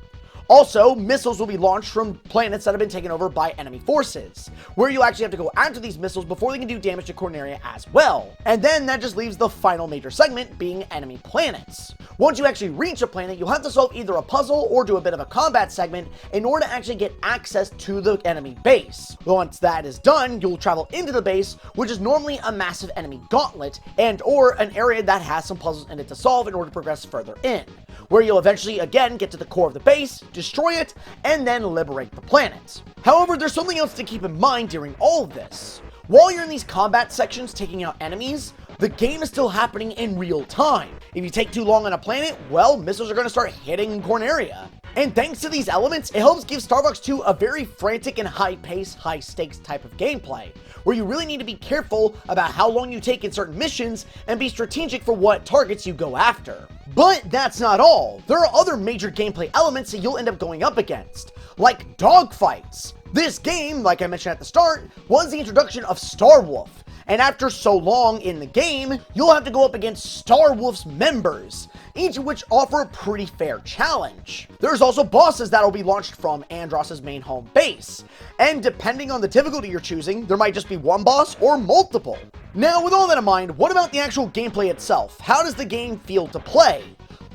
Also, missiles will be launched from planets that have been taken over by enemy forces, where you actually have to go after these missiles before they can do damage to Corneria as well. And then that just leaves the final major segment being enemy planets. Once you actually reach a planet, you'll have to solve either a puzzle or do a bit of a combat segment in order to actually get access to the enemy base. Once that is done, you'll travel into the base, which is normally a massive enemy gauntlet and or an area that has some puzzles in it to solve in order to progress further in, where you'll eventually again get to the core of the base, destroy it, and then liberate the planet. However, there's something else to keep in mind during all of this. While you're in these combat sections taking out enemies, The game is still happening in real time. If you take too long on a planet, well, missiles are going to start hitting Corneria. And thanks to these elements, it helps give Star Fox 2 a very frantic and high-paced, high-stakes type of gameplay, where you really need to be careful about how long you take in certain missions and be strategic for what targets you go after. But that's not all. There are other major gameplay elements that you'll end up going up against, like dogfights. This game, like I mentioned at the start, was the introduction of Star Wolf. And after so long in the game, you'll have to go up against Star Wolf's members, each of which offer a pretty fair challenge. There's also bosses that'll be launched from Andross's main home base, and depending on the difficulty you're choosing, there might just be one boss or multiple. Now, with all that in mind, what about the actual gameplay itself? How does the game feel to play?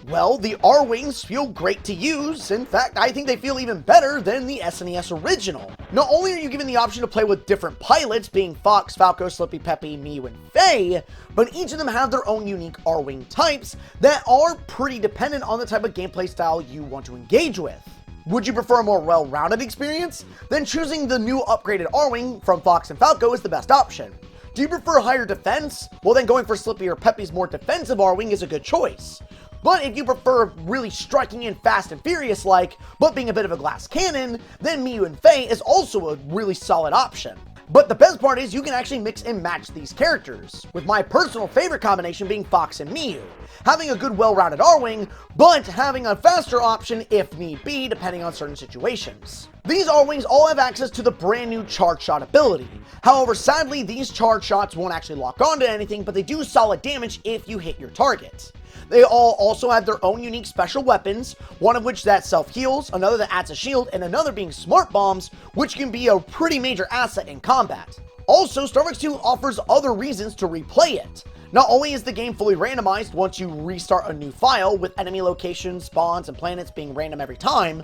Well, the R-Wings feel great to use. In fact, I think they feel even better than the SNES original. Not only are you given the option to play with different pilots, being Fox, Falco, Slippy, Peppy, Miyu, and Faye, but each of them have their own unique R-Wing types that are pretty dependent on the type of gameplay style you want to engage with. Would you prefer a more well-rounded experience? Then choosing the new upgraded R-Wing from Fox and Falco is the best option. Do you prefer higher defense? Well, then going for Slippy or Peppy's more defensive R-Wing is a good choice. But if you prefer really striking in Fast and Furious like, but being a bit of a glass cannon, then Miyu and Faye is also a really solid option. But the best part is you can actually mix and match these characters, with my personal favorite combination being Fox and Miyu, having a good well-rounded R-Wing, but having a faster option if need be, depending on certain situations. These R-Wings all have access to the brand new Charge Shot ability. However, sadly, these charge shots won't actually lock onto anything, but they do solid damage if you hit your target. They all also have their own unique special weapons, one of which that self-heals, another that adds a shield, and another being smart bombs, which can be a pretty major asset in combat. Also, Star Fox 2 offers other reasons to replay it. Not only is the game fully randomized once you restart a new file, with enemy locations, spawns, and planets being random every time,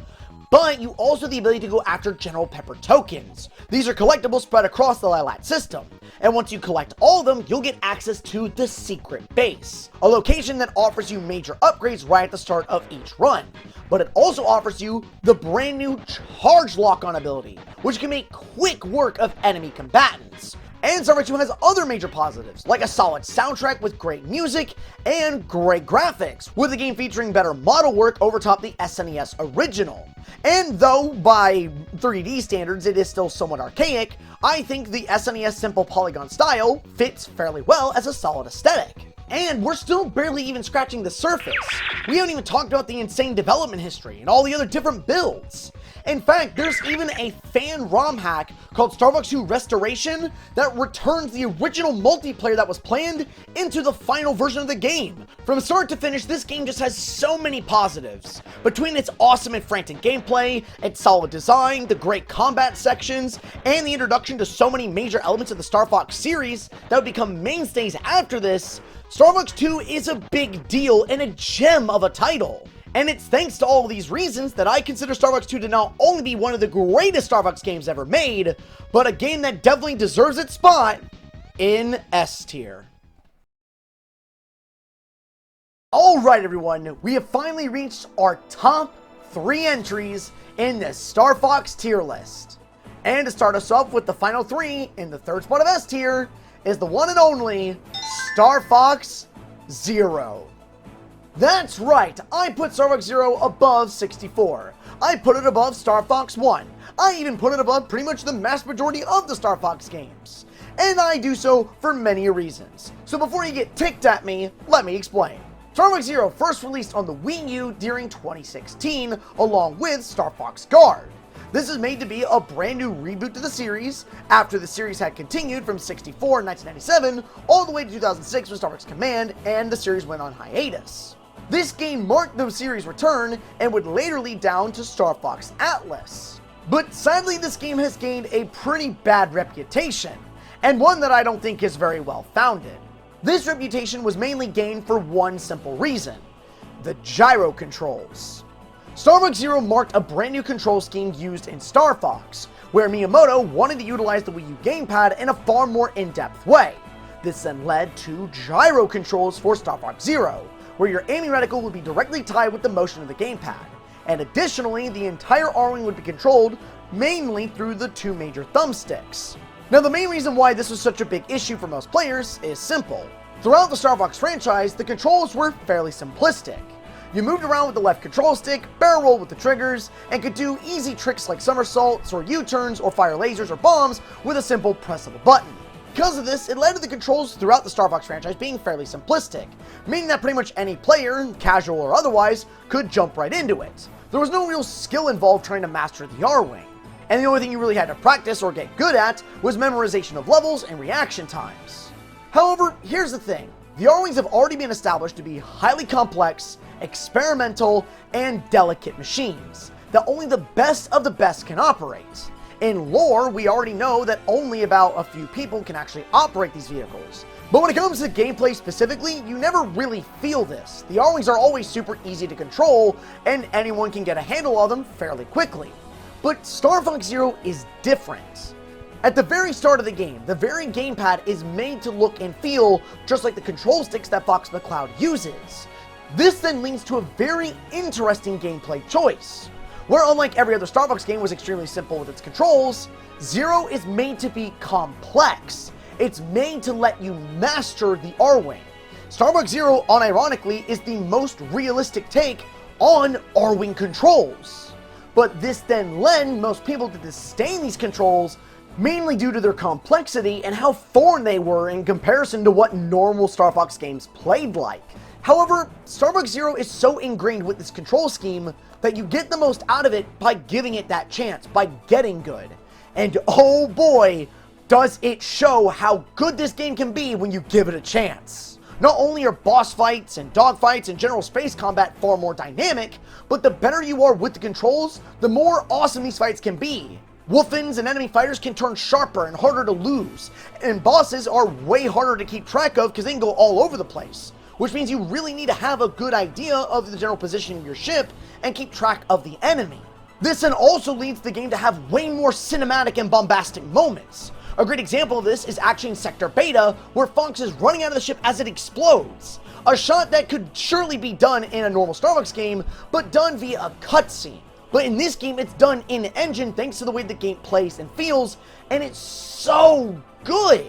but you also have the ability to go after General Pepper tokens. These are collectibles spread across the Lilat system, and once you collect all of them, you'll get access to the Secret Base, a location that offers you major upgrades right at the start of each run. But it also offers you the brand new Charge Lock-On ability, which can make quick work of enemy combatants. And Star Fox 2 has other major positives, like a solid soundtrack with great music and great graphics, with the game featuring better model work over top the SNES original. And though by 3D standards it is still somewhat archaic, I think the SNES simple polygon style fits fairly well as a solid aesthetic. And we're still barely even scratching the surface. We haven't even talked about the insane development history and all the other different builds. In fact, there's even a fan ROM hack called Star Fox 2 Restoration that returns the original multiplayer that was planned into the final version of the game. From start to finish, this game just has so many positives. Between its awesome and frantic gameplay, its solid design, the great combat sections, and the introduction to so many major elements of the Star Fox series that would become mainstays after this, Star Fox 2 is a big deal and a gem of a title. And it's thanks to all of these reasons that I consider Star Fox 2 to not only be one of the greatest Star Fox games ever made, but a game that definitely deserves its spot in S tier. Alright everyone, we have finally reached our top 3 entries in the Star Fox tier list. And to start us off with the final 3 in the third spot of S tier is the one and only Star Fox Zero. That's right, I put Star Fox Zero above 64. I put it above Star Fox 1. I even put it above pretty much the vast majority of the Star Fox games. And I do so for many reasons. So before you get ticked at me, let me explain. Star Fox Zero first released on the Wii U during 2016, along with Star Fox Guard. This is made to be a brand new reboot to the series, after the series had continued from 64 in 1997, all the way to 2006 with Star Fox Command, and the series went on hiatus. This game marked the series' return, and would later lead down to Star Fox Atlas. But sadly, this game has gained a pretty bad reputation, and one that I don't think is very well founded. This reputation was mainly gained for one simple reason: the gyro controls. Star Fox Zero marked a brand new control scheme used in Star Fox, where Miyamoto wanted to utilize the Wii U gamepad in a far more in-depth way. This then led to gyro controls for Star Fox Zero, where your aiming reticle would be directly tied with the motion of the gamepad. And additionally, the entire R-Wing would be controlled mainly through the 2 major thumbsticks. Now, the main reason why this was such a big issue for most players is simple. Throughout the Star Fox franchise, the controls were fairly simplistic. You moved around with the left control stick, barrel roll with the triggers, and could do easy tricks like somersaults or U-turns or fire lasers or bombs with a simple press of a button. Because of this, it led to the controls throughout the Star Fox franchise being fairly simplistic, meaning that pretty much any player, casual or otherwise, could jump right into it. There was no real skill involved trying to master the R-Wing, and the only thing you really had to practice or get good at was memorization of levels and reaction times. However, here's the thing. The R-Wings have already been established to be highly complex, experimental, and delicate machines that only the best of the best can operate. In lore, we already know that only about a few people can actually operate these vehicles. But when it comes to gameplay specifically, you never really feel this. The R-Wings are always super easy to control, and anyone can get a handle on them fairly quickly. But Star Fox Zero is different. At the very start of the game, the very gamepad is made to look and feel just like the control sticks that Fox McCloud uses. This then leads to a very interesting gameplay choice, where unlike every other Star Fox game was extremely simple with its controls, Zero is made to be complex. It's made to let you master the R-Wing. Star Fox Zero, unironically, is the most realistic take on R-Wing controls. But this then led most people to disdain these controls, mainly due to their complexity and how foreign they were in comparison to what normal Star Fox games played like. However, Star Fox Zero is so ingrained with this control scheme that you get the most out of it by giving it that chance, by getting good. And oh boy, does it show how good this game can be when you give it a chance. Not only are boss fights and dogfights and general space combat far more dynamic, but the better you are with the controls, the more awesome these fights can be. Wolfins and enemy fighters can turn sharper and harder to lose, and bosses are way harder to keep track of because they can go all over the place, which means you really need to have a good idea of the general position of your ship and keep track of the enemy. This then also leads the game to have way more cinematic and bombastic moments. A great example of this is actually in Sector Beta, where Fox is running out of the ship as it explodes. A shot that could surely be done in a normal Star Fox game, but done via a cutscene. But in this game, it's done in-engine thanks to the way the game plays and feels, and it's so good!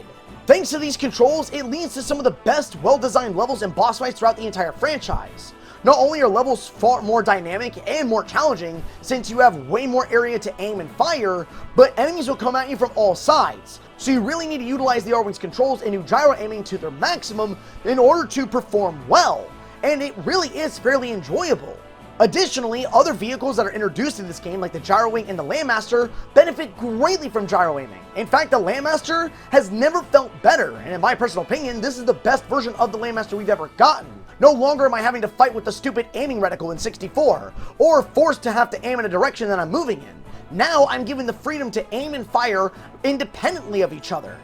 Thanks to these controls, it leads to some of the best well-designed levels and boss fights throughout the entire franchise. Not only are levels far more dynamic and more challenging, since you have way more area to aim and fire, but enemies will come at you from all sides. So you really need to utilize the R-Wing's controls and do gyro aiming to their maximum in order to perform well. And it really is fairly enjoyable. Additionally, other vehicles that are introduced in this game, like the Gyro Wing and the Landmaster, benefit greatly from gyro aiming. In fact, the Landmaster has never felt better, and in my personal opinion, this is the best version of the Landmaster we've ever gotten. No longer am I having to fight with the stupid aiming reticle in 64, or forced to have to aim in a direction that I'm moving in. Now I'm given the freedom to aim and fire independently of each other.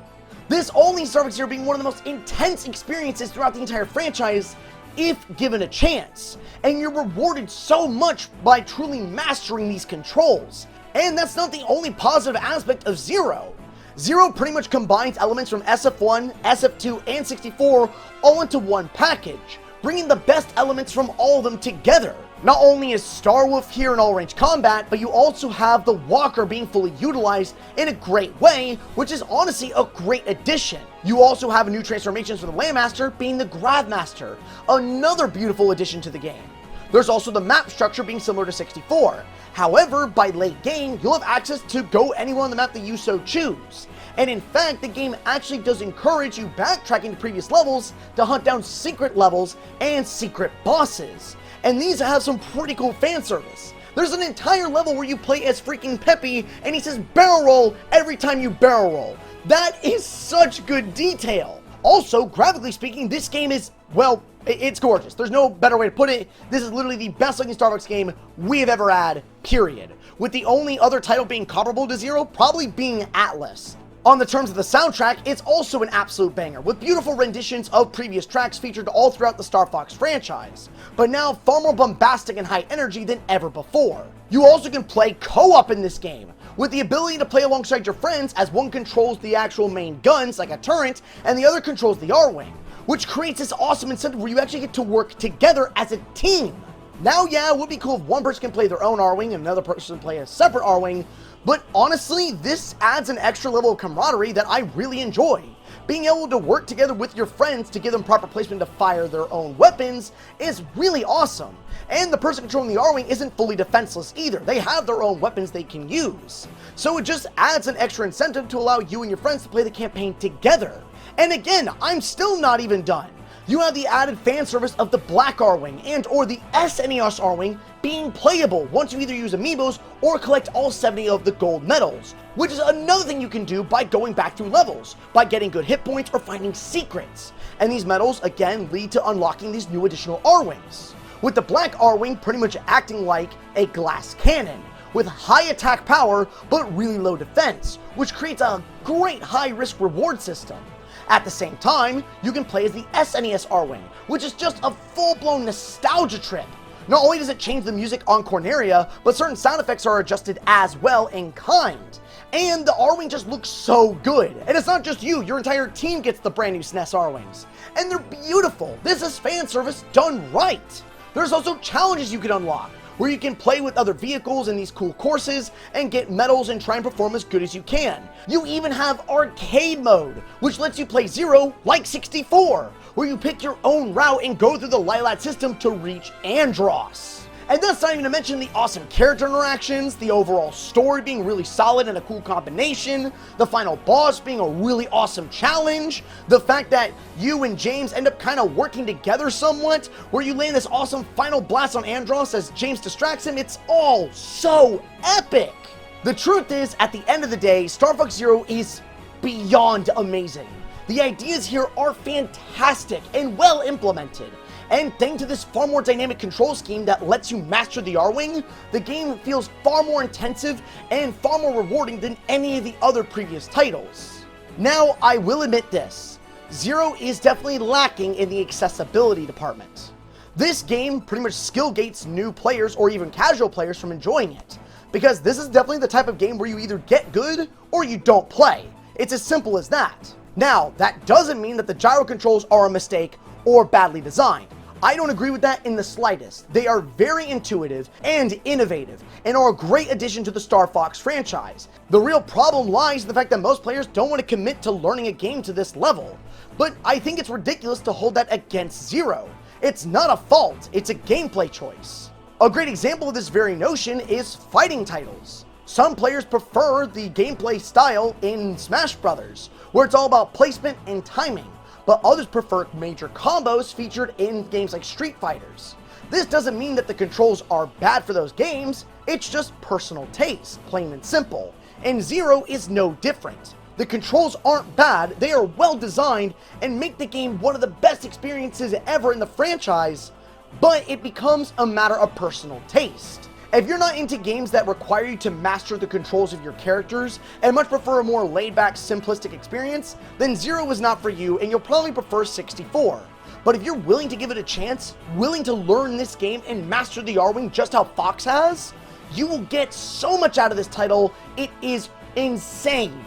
This only Star Fox Zero being one of the most intense experiences throughout the entire franchise, if given a chance, and you're rewarded so much by truly mastering these controls. And that's not the only positive aspect of Zero. Zero pretty much combines elements from SF1, SF2, and 64 all into one package, bringing the best elements from all of them together. Not only is Star Wolf here in all-range combat, but you also have the Walker being fully utilized in a great way, which is honestly a great addition. You also have new transformations for the Landmaster being the Gravmaster, another beautiful addition to the game. There's also the map structure being similar to 64. However, by late game, you'll have access to go anywhere on the map that you so choose. And in fact, the game actually does encourage you backtracking to previous levels to hunt down secret levels and secret bosses. And these have some pretty cool fan service. There's an entire level where you play as freaking Peppy, and he says barrel roll every time you barrel roll. That is such good detail. Also, graphically speaking, this game is, well, it's gorgeous. There's no better way to put it. This is literally the best looking Star Fox game we have ever had, period. With the only other title being comparable to Zero probably being Atlas. On the terms of the soundtrack, it's also an absolute banger, with beautiful renditions of previous tracks featured all throughout the Star Fox franchise, but now far more bombastic and high energy than ever before. You also can play co-op in this game, with the ability to play alongside your friends as one controls the actual main guns, like a turret, and the other controls the R-Wing, which creates this awesome incentive where you actually get to work together as a team. Now, yeah, it would be cool if one person can play their own R-Wing and another person play a separate R-Wing, but honestly, this adds an extra level of camaraderie that I really enjoy, Being able to work together with your friends to give them proper placement to fire their own weapons is really awesome. And the person controlling the R-Wing isn't fully defenseless either. They have their own weapons they can use. So it just adds an extra incentive to allow you and your friends to play the campaign together. And again, I'm still not even done. You have the added fan service of the Black R-Wing and or the SNES R-Wing being playable once you either use amiibos or collect all 70 of the gold medals, which is another thing you can do by going back through levels, by getting good hit points or finding secrets. And these medals again lead to unlocking these new additional R-Wings, with the Black R-Wing pretty much acting like a glass cannon, with high attack power but really low defense, which creates a great high risk reward system. At the same time, you can play as the SNES R-Wing, which is just a full-blown nostalgia trip. Not only does it change the music on Corneria, but certain sound effects are adjusted as well in kind. And the R-Wing just looks so good. And it's not just you, your entire team gets the brand new SNES R-Wings. And they're beautiful. This is fan service done right. There's also challenges you can unlock, where you can play with other vehicles in these cool courses and get medals and try and perform as good as you can. You even have arcade mode, which lets you play Zero like 64, where you pick your own route and go through the Lilat system to reach Andross. And that's not even to mention the awesome character interactions, the overall story being really solid and a cool combination, the final boss being a really awesome challenge, the fact that you and James end up kind of working together somewhat, where you land this awesome final blast on Andross as James distracts him. It's all so epic! The truth is, at the end of the day, Star Fox Zero is beyond amazing. The ideas here are fantastic and well implemented. And thanks to this far more dynamic control scheme that lets you master the R-Wing, the game feels far more intensive and far more rewarding than any of the other previous titles. Now, I will admit this, Zero is definitely lacking in the accessibility department. This game pretty much skill gates new players or even casual players from enjoying it, because this is definitely the type of game where you either get good or you don't play. It's as simple as that. Now, that doesn't mean that the gyro controls are a mistake or badly designed. I don't agree with that in the slightest. They are very intuitive and innovative, and are a great addition to the Star Fox franchise. The real problem lies in the fact that most players don't want to commit to learning a game to this level. But I think it's ridiculous to hold that against Zero. It's not a fault, it's a gameplay choice. A great example of this very notion is fighting titles. Some players prefer the gameplay style in Smash Brothers, where it's all about placement and timing, but others prefer major combos featured in games like Street Fighters. This doesn't mean that the controls are bad for those games, it's just personal taste, plain and simple. And Zero is no different. The controls aren't bad, they are well designed and make the game one of the best experiences ever in the franchise, but it becomes a matter of personal taste. If you're not into games that require you to master the controls of your characters and much prefer a more laid-back, simplistic experience, then Zero is not for you and you'll probably prefer 64. But if you're willing to give it a chance, willing to learn this game and master the R-Wing just how Fox has, you will get so much out of this title, it is insane.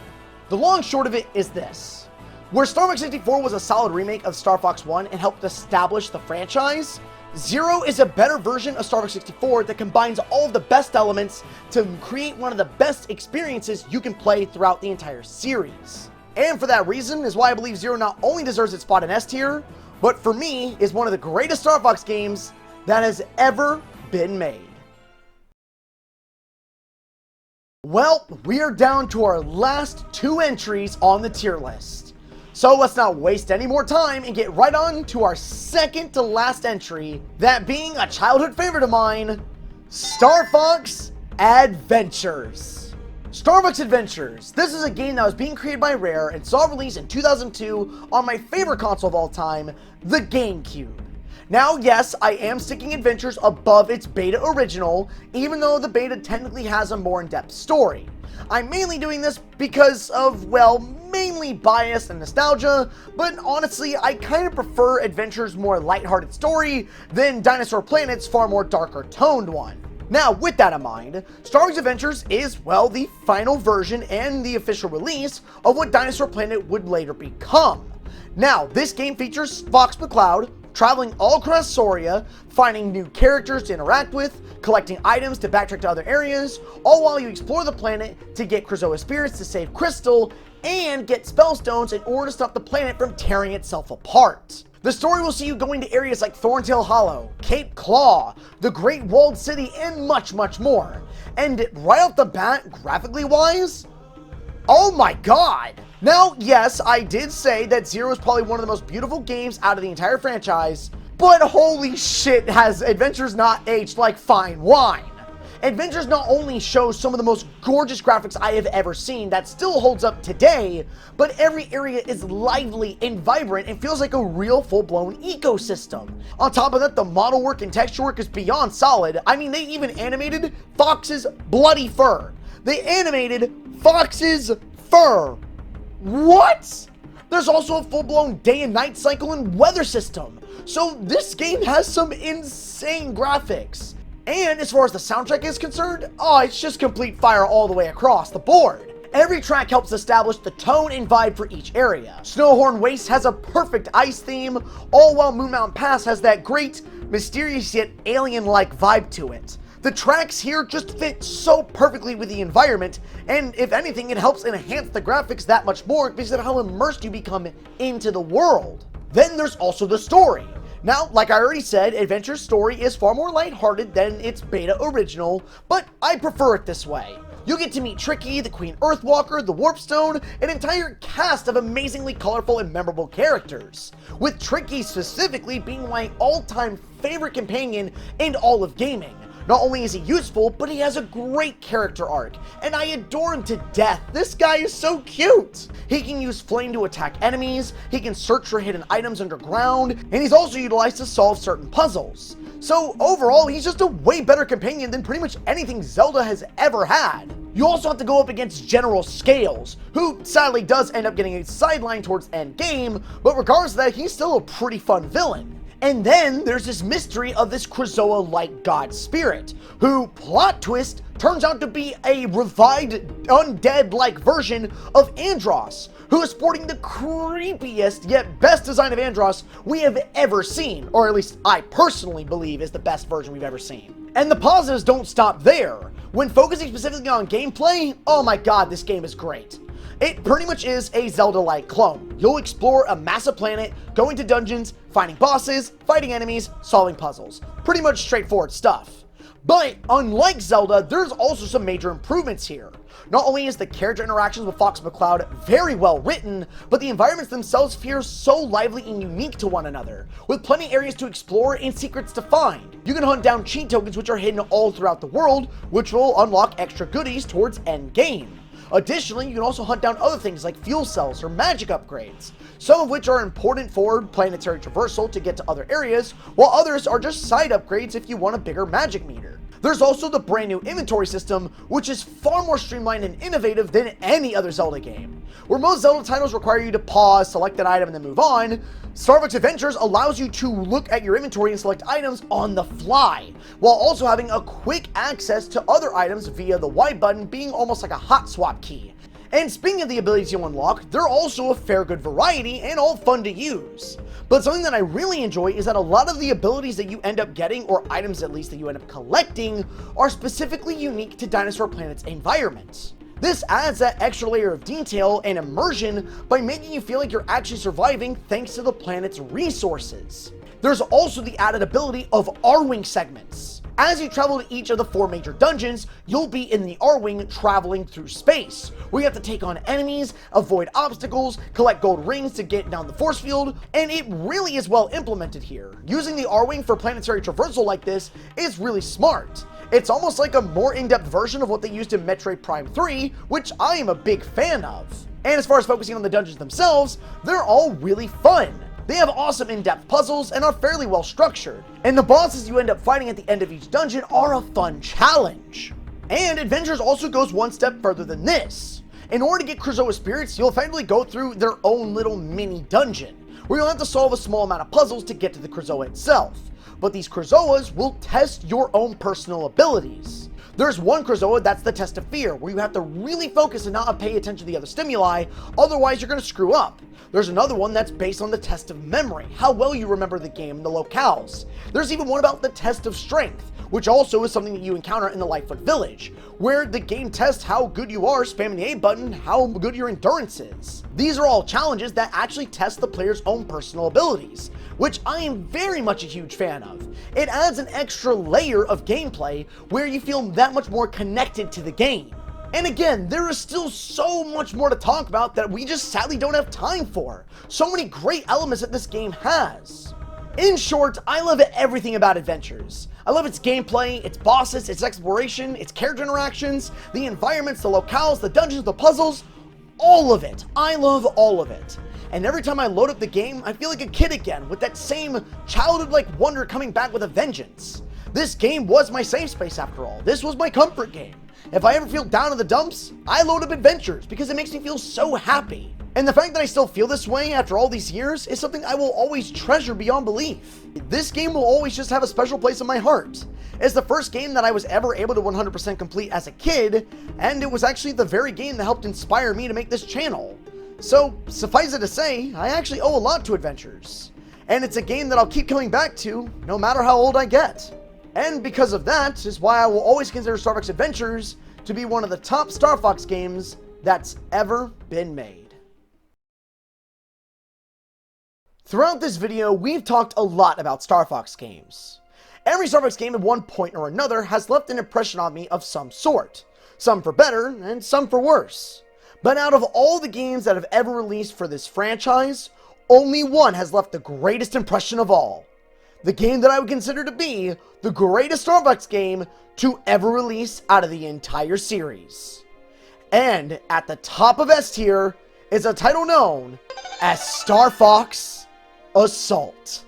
The long and short of it is this. Where Star Fox 64 was a solid remake of Star Fox 1 and helped establish the franchise, Zero is a better version of Star Fox 64 that combines all of the best elements to create one of the best experiences you can play throughout the entire series. And for that reason is why I believe Zero not only deserves its spot in S tier, but for me is one of the greatest Star Fox games that has ever been made. Well, we are down to our last two entries on the tier list. So let's not waste any more time and get right on to our second to last entry, that being a childhood favorite of mine, Star Fox Adventures. Star Fox Adventures. This is a game that was being created by Rare and saw release in 2002 on my favorite console of all time, the GameCube. Now, yes, I am sticking Adventures above its beta original, even though the beta technically has a more in-depth story. I'm mainly doing this because of, well, mainly bias and nostalgia, but honestly, I kind of prefer Adventure's more lighthearted story than Dinosaur Planet's far more darker toned one. Now, with that in mind, Star Wars Adventures is, well, the final version and the official release of what Dinosaur Planet would later become. Now, this game features Fox McCloud, traveling all across Soria, finding new characters to interact with, collecting items to backtrack to other areas, all while you explore the planet to get Krazoa spirits to save Crystal, and get spellstones in order to stop the planet from tearing itself apart. The story will see you going to areas like Thorntail Hollow, Cape Claw, the Great Walled City, and much, much more. And right off the bat, graphically wise, oh my god! Now, yes, I did say that Zero is probably one of the most beautiful games out of the entire franchise, but holy shit, has Adventures not aged like fine wine. Adventures not only shows some of the most gorgeous graphics I have ever seen that still holds up today, but every area is lively and vibrant and feels like a real full-blown ecosystem. On top of that, the model work and texture work is beyond solid. I mean, they even animated Fox's bloody fur. They animated Fox's fur. What? There's also a full-blown day and night cycle and weather system. So this game has some insane graphics. And as far as the soundtrack is concerned, oh, it's just complete fire all the way across the board. Every track helps establish the tone and vibe for each area. Snowhorn Waste has a perfect ice theme, all while Moon Mountain Pass has that great, mysterious yet alien-like vibe to it. The tracks here just fit so perfectly with the environment, and if anything, it helps enhance the graphics that much more because of how immersed you become into the world. Then there's also the story. Now, like I already said, Adventure's story is far more lighthearted than its beta original, but I prefer it this way. You get to meet Tricky, the Queen Earthwalker, the Warpstone, an entire cast of amazingly colorful and memorable characters, with Tricky specifically being my all-time favorite companion in all of gaming. Not only is he useful, but he has a great character arc, and I adore him to death. This guy is so cute! He can use flame to attack enemies, he can search for hidden items underground, and he's also utilized to solve certain puzzles. So overall, he's just a way better companion than pretty much anything Zelda has ever had. You also have to go up against General Scales, who sadly does end up getting a sideline towards endgame, but regardless of that, he's still a pretty fun villain. And then there's this mystery of this Krazoa-like god spirit, who, plot twist, turns out to be a revived, undead-like version of Andross, who is sporting the creepiest yet best design of Andross we have ever seen, or at least I personally believe is the best version we've ever seen. And the positives don't stop there. When focusing specifically on gameplay, oh my god, this game is great. It pretty much is a Zelda-like clone. You'll explore a massive planet, going to dungeons, finding bosses, fighting enemies, solving puzzles. Pretty much straightforward stuff. But unlike Zelda, there's also some major improvements here. Not only is the character interactions with Fox McCloud very well written, but the environments themselves feel so lively and unique to one another, with plenty of areas to explore and secrets to find. You can hunt down cheat tokens which are hidden all throughout the world, which will unlock extra goodies towards endgame. Additionally, you can also hunt down other things like fuel cells or magic upgrades, some of which are important for planetary traversal to get to other areas, while others are just side upgrades if you want a bigger magic meter. There's also the brand new inventory system, which is far more streamlined and innovative than any other Zelda game. Where most Zelda titles require you to pause, select an item, and then move on, Star Fox Adventures allows you to look at your inventory and select items on the fly, while also having a quick access to other items via the Y button being almost like a hot swap key. And speaking of the abilities you unlock, they're also a fair good variety and all fun to use. But something that I really enjoy is that a lot of the abilities that you end up getting, or items at least that you end up collecting, are specifically unique to Dinosaur Planet's environment. This adds that extra layer of detail and immersion by making you feel like you're actually surviving thanks to the planet's resources. There's also the added ability of R-Wing segments. As you travel to each of the 4 major dungeons, you'll be in the R-Wing traveling through space, where you have to take on enemies, avoid obstacles, collect gold rings to get down the force field, and it really is well implemented here. Using the R-Wing for planetary traversal like this is really smart. It's almost like a more in-depth version of what they used in Metroid Prime 3, which I am a big fan of. And as far as focusing on the dungeons themselves, they're all really fun. They have awesome in-depth puzzles and are fairly well structured, and the bosses you end up fighting at the end of each dungeon are a fun challenge. And Adventures also goes one step further than this. In order to get Krazoa spirits, you'll effectively go through their own little mini dungeon, where you'll have to solve a small amount of puzzles to get to the Krazoa itself. But these Krazoas will test your own personal abilities. There's one Krazoa that's the test of fear, where you have to really focus and not pay attention to the other stimuli, otherwise you're going to screw up. There's another one that's based on the test of memory, how well you remember the game and the locales. There's even one about the test of strength, which also is something that you encounter in the Lightfoot Village, where the game tests how good you are spamming the A button, how good your endurance is. These are all challenges that actually test the player's own personal abilities, which I am very much a huge fan of. It adds an extra layer of gameplay where you feel that much more connected to the game. And again, there is still so much more to talk about that we just sadly don't have time for. So many great elements that this game has. In short, I love everything about Adventures. I love its gameplay, its bosses, its exploration, its character interactions, the environments, the locales, the dungeons, the puzzles, all of it. I love all of it. And every time I load up the game, I feel like a kid again, with that same childhood-like wonder coming back with a vengeance. This game was my safe space after all. This was my comfort game. If I ever feel down in the dumps, I load up Adventures because it makes me feel so happy. And the fact that I still feel this way after all these years is something I will always treasure beyond belief. This game will always just have a special place in my heart. It's the first game that I was ever able to 100% complete as a kid, and it was actually the very game that helped inspire me to make this channel. So, suffice it to say, I actually owe a lot to Adventures. And it's a game that I'll keep coming back to, no matter how old I get. And because of that is why I will always consider Star Fox Adventures to be one of the top Star Fox games that's ever been made. Throughout this video, we've talked a lot about Star Fox games. Every Star Fox game at one point or another has left an impression on me of some sort. Some for better, and some for worse. But out of all the games that have ever released for this franchise, only one has left the greatest impression of all. The game that I would consider to be the greatest Star Fox game to ever release out of the entire series. And at the top of S tier is a title known as Star Fox Assault.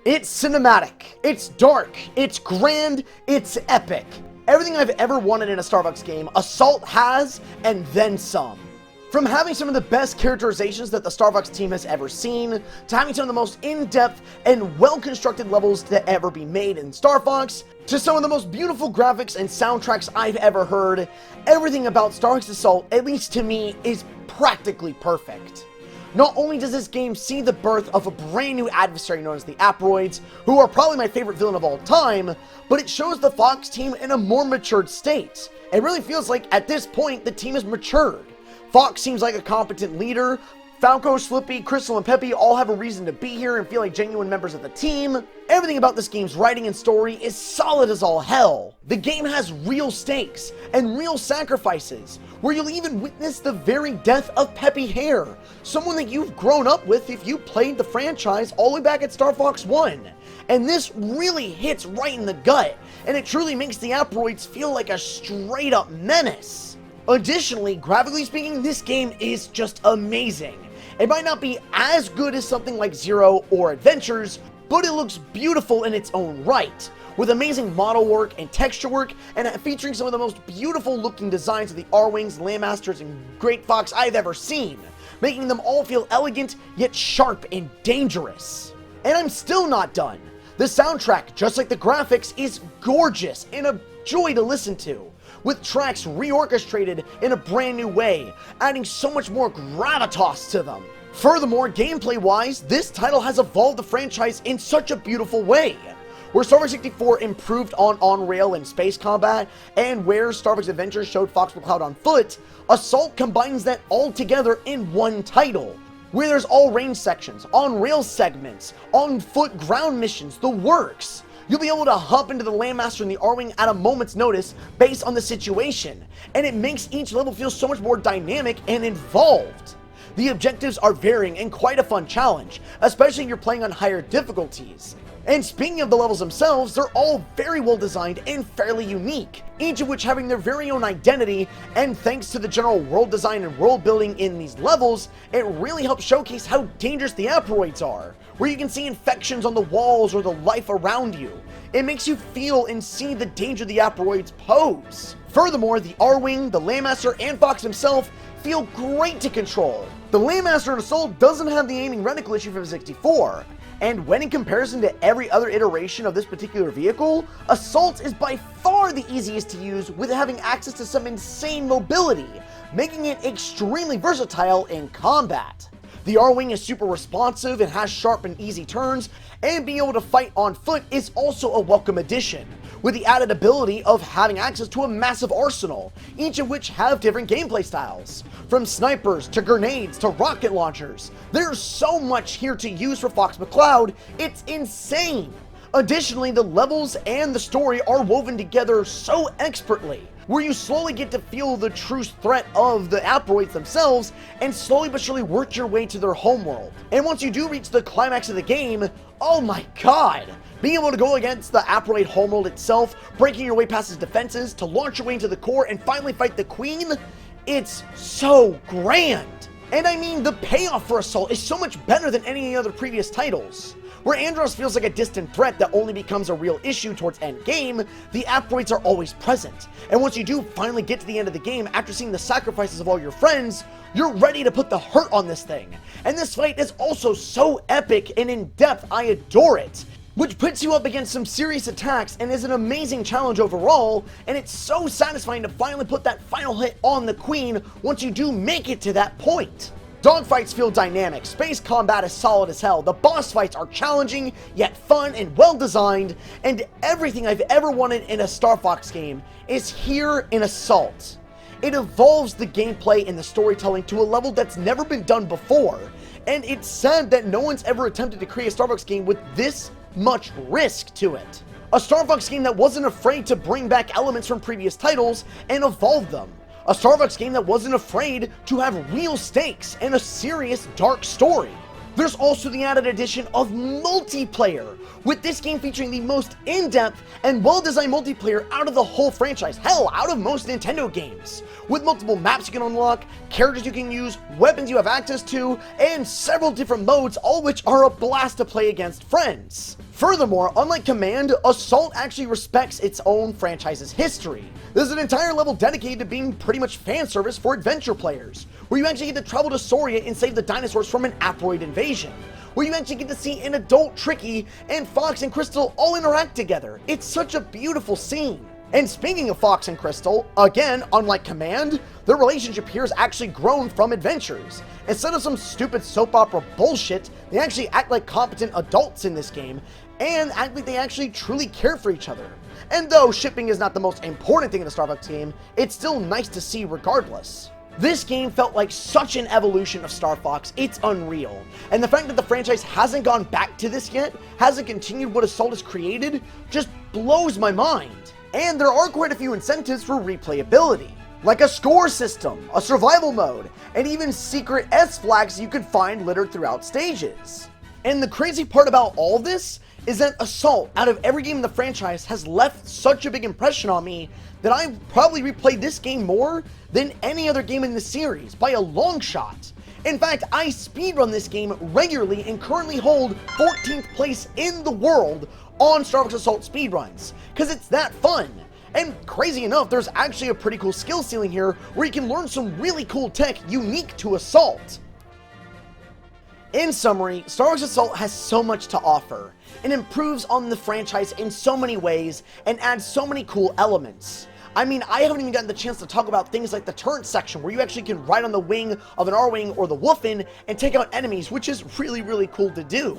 It's cinematic, it's dark, it's grand, it's epic. Everything I've ever wanted in a Star Fox game, Assault has, and then some. From having some of the best characterizations that the Star Fox team has ever seen, to having some of the most in-depth and well-constructed levels to ever be made in Star Fox, to some of the most beautiful graphics and soundtracks I've ever heard, everything about Star Fox Assault, at least to me, is practically perfect. Not only does this game see the birth of a brand new adversary known as the Aproids, who are probably my favorite villain of all time, but it shows the Fox team in a more matured state. It really feels like at this point the team has matured. Fox seems like a competent leader. Falco, Slippy, Crystal, and Peppy all have a reason to be here and feel like genuine members of the team. Everything about this game's writing and story is solid as all hell. The game has real stakes and real sacrifices, where you'll even witness the very death of Peppy Hare, someone that you've grown up with if you played the franchise all the way back at Star Fox 1. And this really hits right in the gut, and it truly makes the Aproids feel like a straight up menace. Additionally, graphically speaking, this game is just amazing. It might not be as good as something like Zero or Adventures, but it looks beautiful in its own right, with amazing model work and texture work, and featuring some of the most beautiful looking designs of the R-Wings, Landmasters, and Great Fox I've ever seen, making them all feel elegant, yet sharp and dangerous. And I'm still not done. The soundtrack, just like the graphics, is gorgeous and a joy to listen to, with tracks reorchestrated in a brand new way, adding so much more gravitas to them. Furthermore, gameplay-wise, this title has evolved the franchise in such a beautiful way. Where Star Fox 64 improved on rail and space combat, and where Star Fox Adventures showed Fox McCloud on foot, Assault combines that all together in one title, where there's all range sections, on-rail segments, on-foot ground missions, the works. You'll be able to hop into the Landmaster and the R-Wing at a moment's notice based on the situation, and it makes each level feel so much more dynamic and involved. The objectives are varying and quite a fun challenge, especially if you're playing on higher difficulties. And speaking of the levels themselves, they're all very well designed and fairly unique, each of which having their very own identity, and thanks to the general world design and world building in these levels, it really helps showcase how dangerous the Aproids are, where you can see infections on the walls or the life around you. It makes you feel and see the danger the Aproids pose. Furthermore, the R-Wing, the Landmaster, and Fox himself feel great to control. The Landmaster in Assault doesn't have the aiming reticle issue from 64, and when in comparison to every other iteration of this particular vehicle, Assault is by far the easiest to use with having access to some insane mobility, making it extremely versatile in combat. The R-Wing is super responsive and has sharp and easy turns, and being able to fight on foot is also a welcome addition, with the added ability of having access to a massive arsenal, each of which have different gameplay styles. From snipers to grenades to rocket launchers, there's so much here to use for Fox McCloud, it's insane! Additionally, the levels and the story are woven together so expertly, where you slowly get to feel the true threat of the Aproids themselves and slowly but surely work your way to their homeworld. And once you do reach the climax of the game, oh my god! Being able to go against the Aproid homeworld itself, breaking your way past his defenses, to launch your way into the core and finally fight the Queen, it's so grand! And I mean, the payoff for Assault is so much better than any other previous titles. Where Andros feels like a distant threat that only becomes a real issue towards endgame, the Aproids are always present. And once you do finally get to the end of the game after seeing the sacrifices of all your friends, you're ready to put the hurt on this thing. And this fight is also so epic and in-depth, I adore it. Which puts you up against some serious attacks and is an amazing challenge overall, and it's so satisfying to finally put that final hit on the Queen once you do make it to that point. Dogfights feel dynamic, space combat is solid as hell, the boss fights are challenging, yet fun and well designed, and everything I've ever wanted in a Star Fox game is here in Assault. It evolves the gameplay and the storytelling to a level that's never been done before, and it's sad that no one's ever attempted to create a Star Fox game with this much risk to it. A Star Fox game that wasn't afraid to bring back elements from previous titles and evolve them. A Star Fox game that wasn't afraid to have real stakes and a serious dark story. There's also the added addition of multiplayer, with this game featuring the most in-depth and well-designed multiplayer out of the whole franchise, hell, out of most Nintendo games, with multiple maps you can unlock, characters you can use, weapons you have access to, and several different modes, all which are a blast to play against friends. Furthermore, unlike Command, Assault actually respects its own franchise's history. There's an entire level dedicated to being pretty much fan service for adventure players, where you actually get to travel to Soria and save the dinosaurs from an Aproid invasion, where you actually get to see an adult Tricky and Fox and Crystal all interact together. It's such a beautiful scene. And speaking of Fox and Crystal, again, unlike Command, their relationship here has actually grown from adventures. Instead of some stupid soap opera bullshit, they actually act like competent adults in this game, and act like they actually truly care for each other. And though shipping is not the most important thing in a Star Fox game, it's still nice to see regardless. This game felt like such an evolution of Star Fox, it's unreal. And the fact that the franchise hasn't gone back to this yet, hasn't continued what Assault has created, just blows my mind. And there are quite a few incentives for replayability, like a score system, a survival mode, and even secret S flags you can find littered throughout stages. And the crazy part about all of this is that Assault, out of every game in the franchise, has left such a big impression on me that I've probably replayed this game more than any other game in the series, by a long shot. In fact, I speedrun this game regularly and currently hold 14th place in the world on Star Fox Assault speedruns, because it's that fun. And crazy enough, there's actually a pretty cool skill ceiling here where you can learn some really cool tech unique to Assault. In summary, Star Fox Assault has so much to offer. It improves on the franchise in so many ways and adds so many cool elements. I mean, I haven't even gotten the chance to talk about things like the turret section, where you actually can ride on the wing of an R-Wing or the Wolfen and take out enemies, which is really, really cool to do.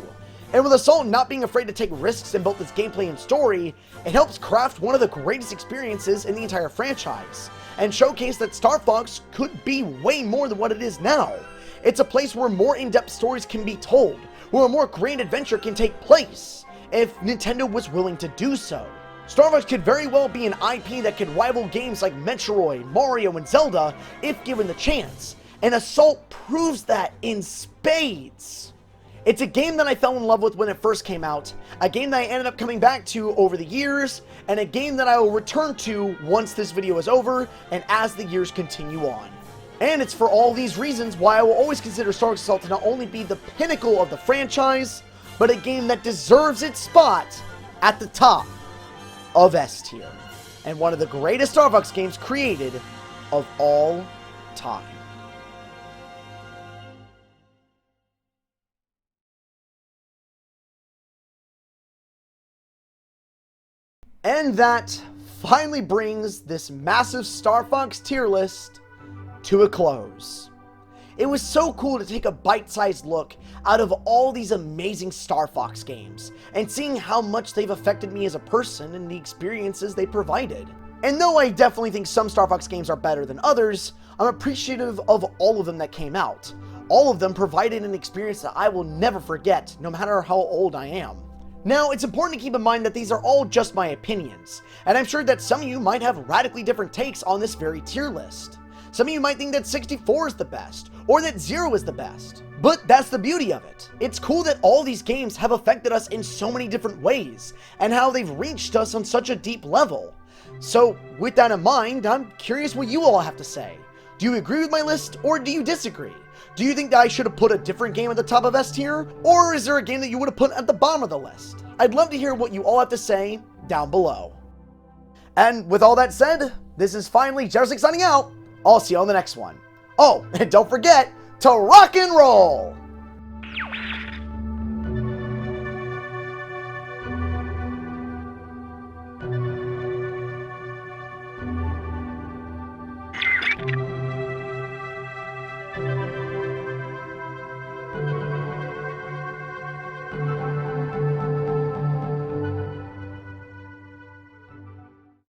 And with Assault not being afraid to take risks in both its gameplay and story, it helps craft one of the greatest experiences in the entire franchise, and showcase that Star Fox could be way more than what it is now. It's a place where more in-depth stories can be told, where a more grand adventure can take place, if Nintendo was willing to do so. Star Fox could very well be an IP that could rival games like Metroid, Mario, and Zelda if given the chance, and Assault proves that in spades. It's a game that I fell in love with when it first came out, a game that I ended up coming back to over the years, and a game that I will return to once this video is over and as the years continue on. And it's for all these reasons why I will always consider Star Fox Assault to not only be the pinnacle of the franchise, but a game that deserves its spot at the top of S tier. and one of the greatest Star Fox games created of all time. And that finally brings this massive Star Fox tier list to a close. It was so cool to take a bite-sized look out of all these amazing Star Fox games, and seeing how much they've affected me as a person and the experiences they provided. And though I definitely think some Star Fox games are better than others, I'm appreciative of all of them that came out. All of them provided an experience that I will never forget, no matter how old I am. Now, it's important to keep in mind that these are all just my opinions, and I'm sure that some of you might have radically different takes on this very tier list. Some of you might think that 64 is the best, or that 0 is the best. But that's the beauty of it. It's cool that all these games have affected us in so many different ways, and how they've reached us on such a deep level. So, with that in mind, I'm curious what you all have to say. Do you agree with my list, or do you disagree? Do you think that I should have put a different game at the top of S tier? Or is there a game that you would have put at the bottom of the list? I'd love to hear what you all have to say down below. And with all that said, this is finally Jersic signing out. I'll see you on the next one. Oh, and don't forget to rock and roll!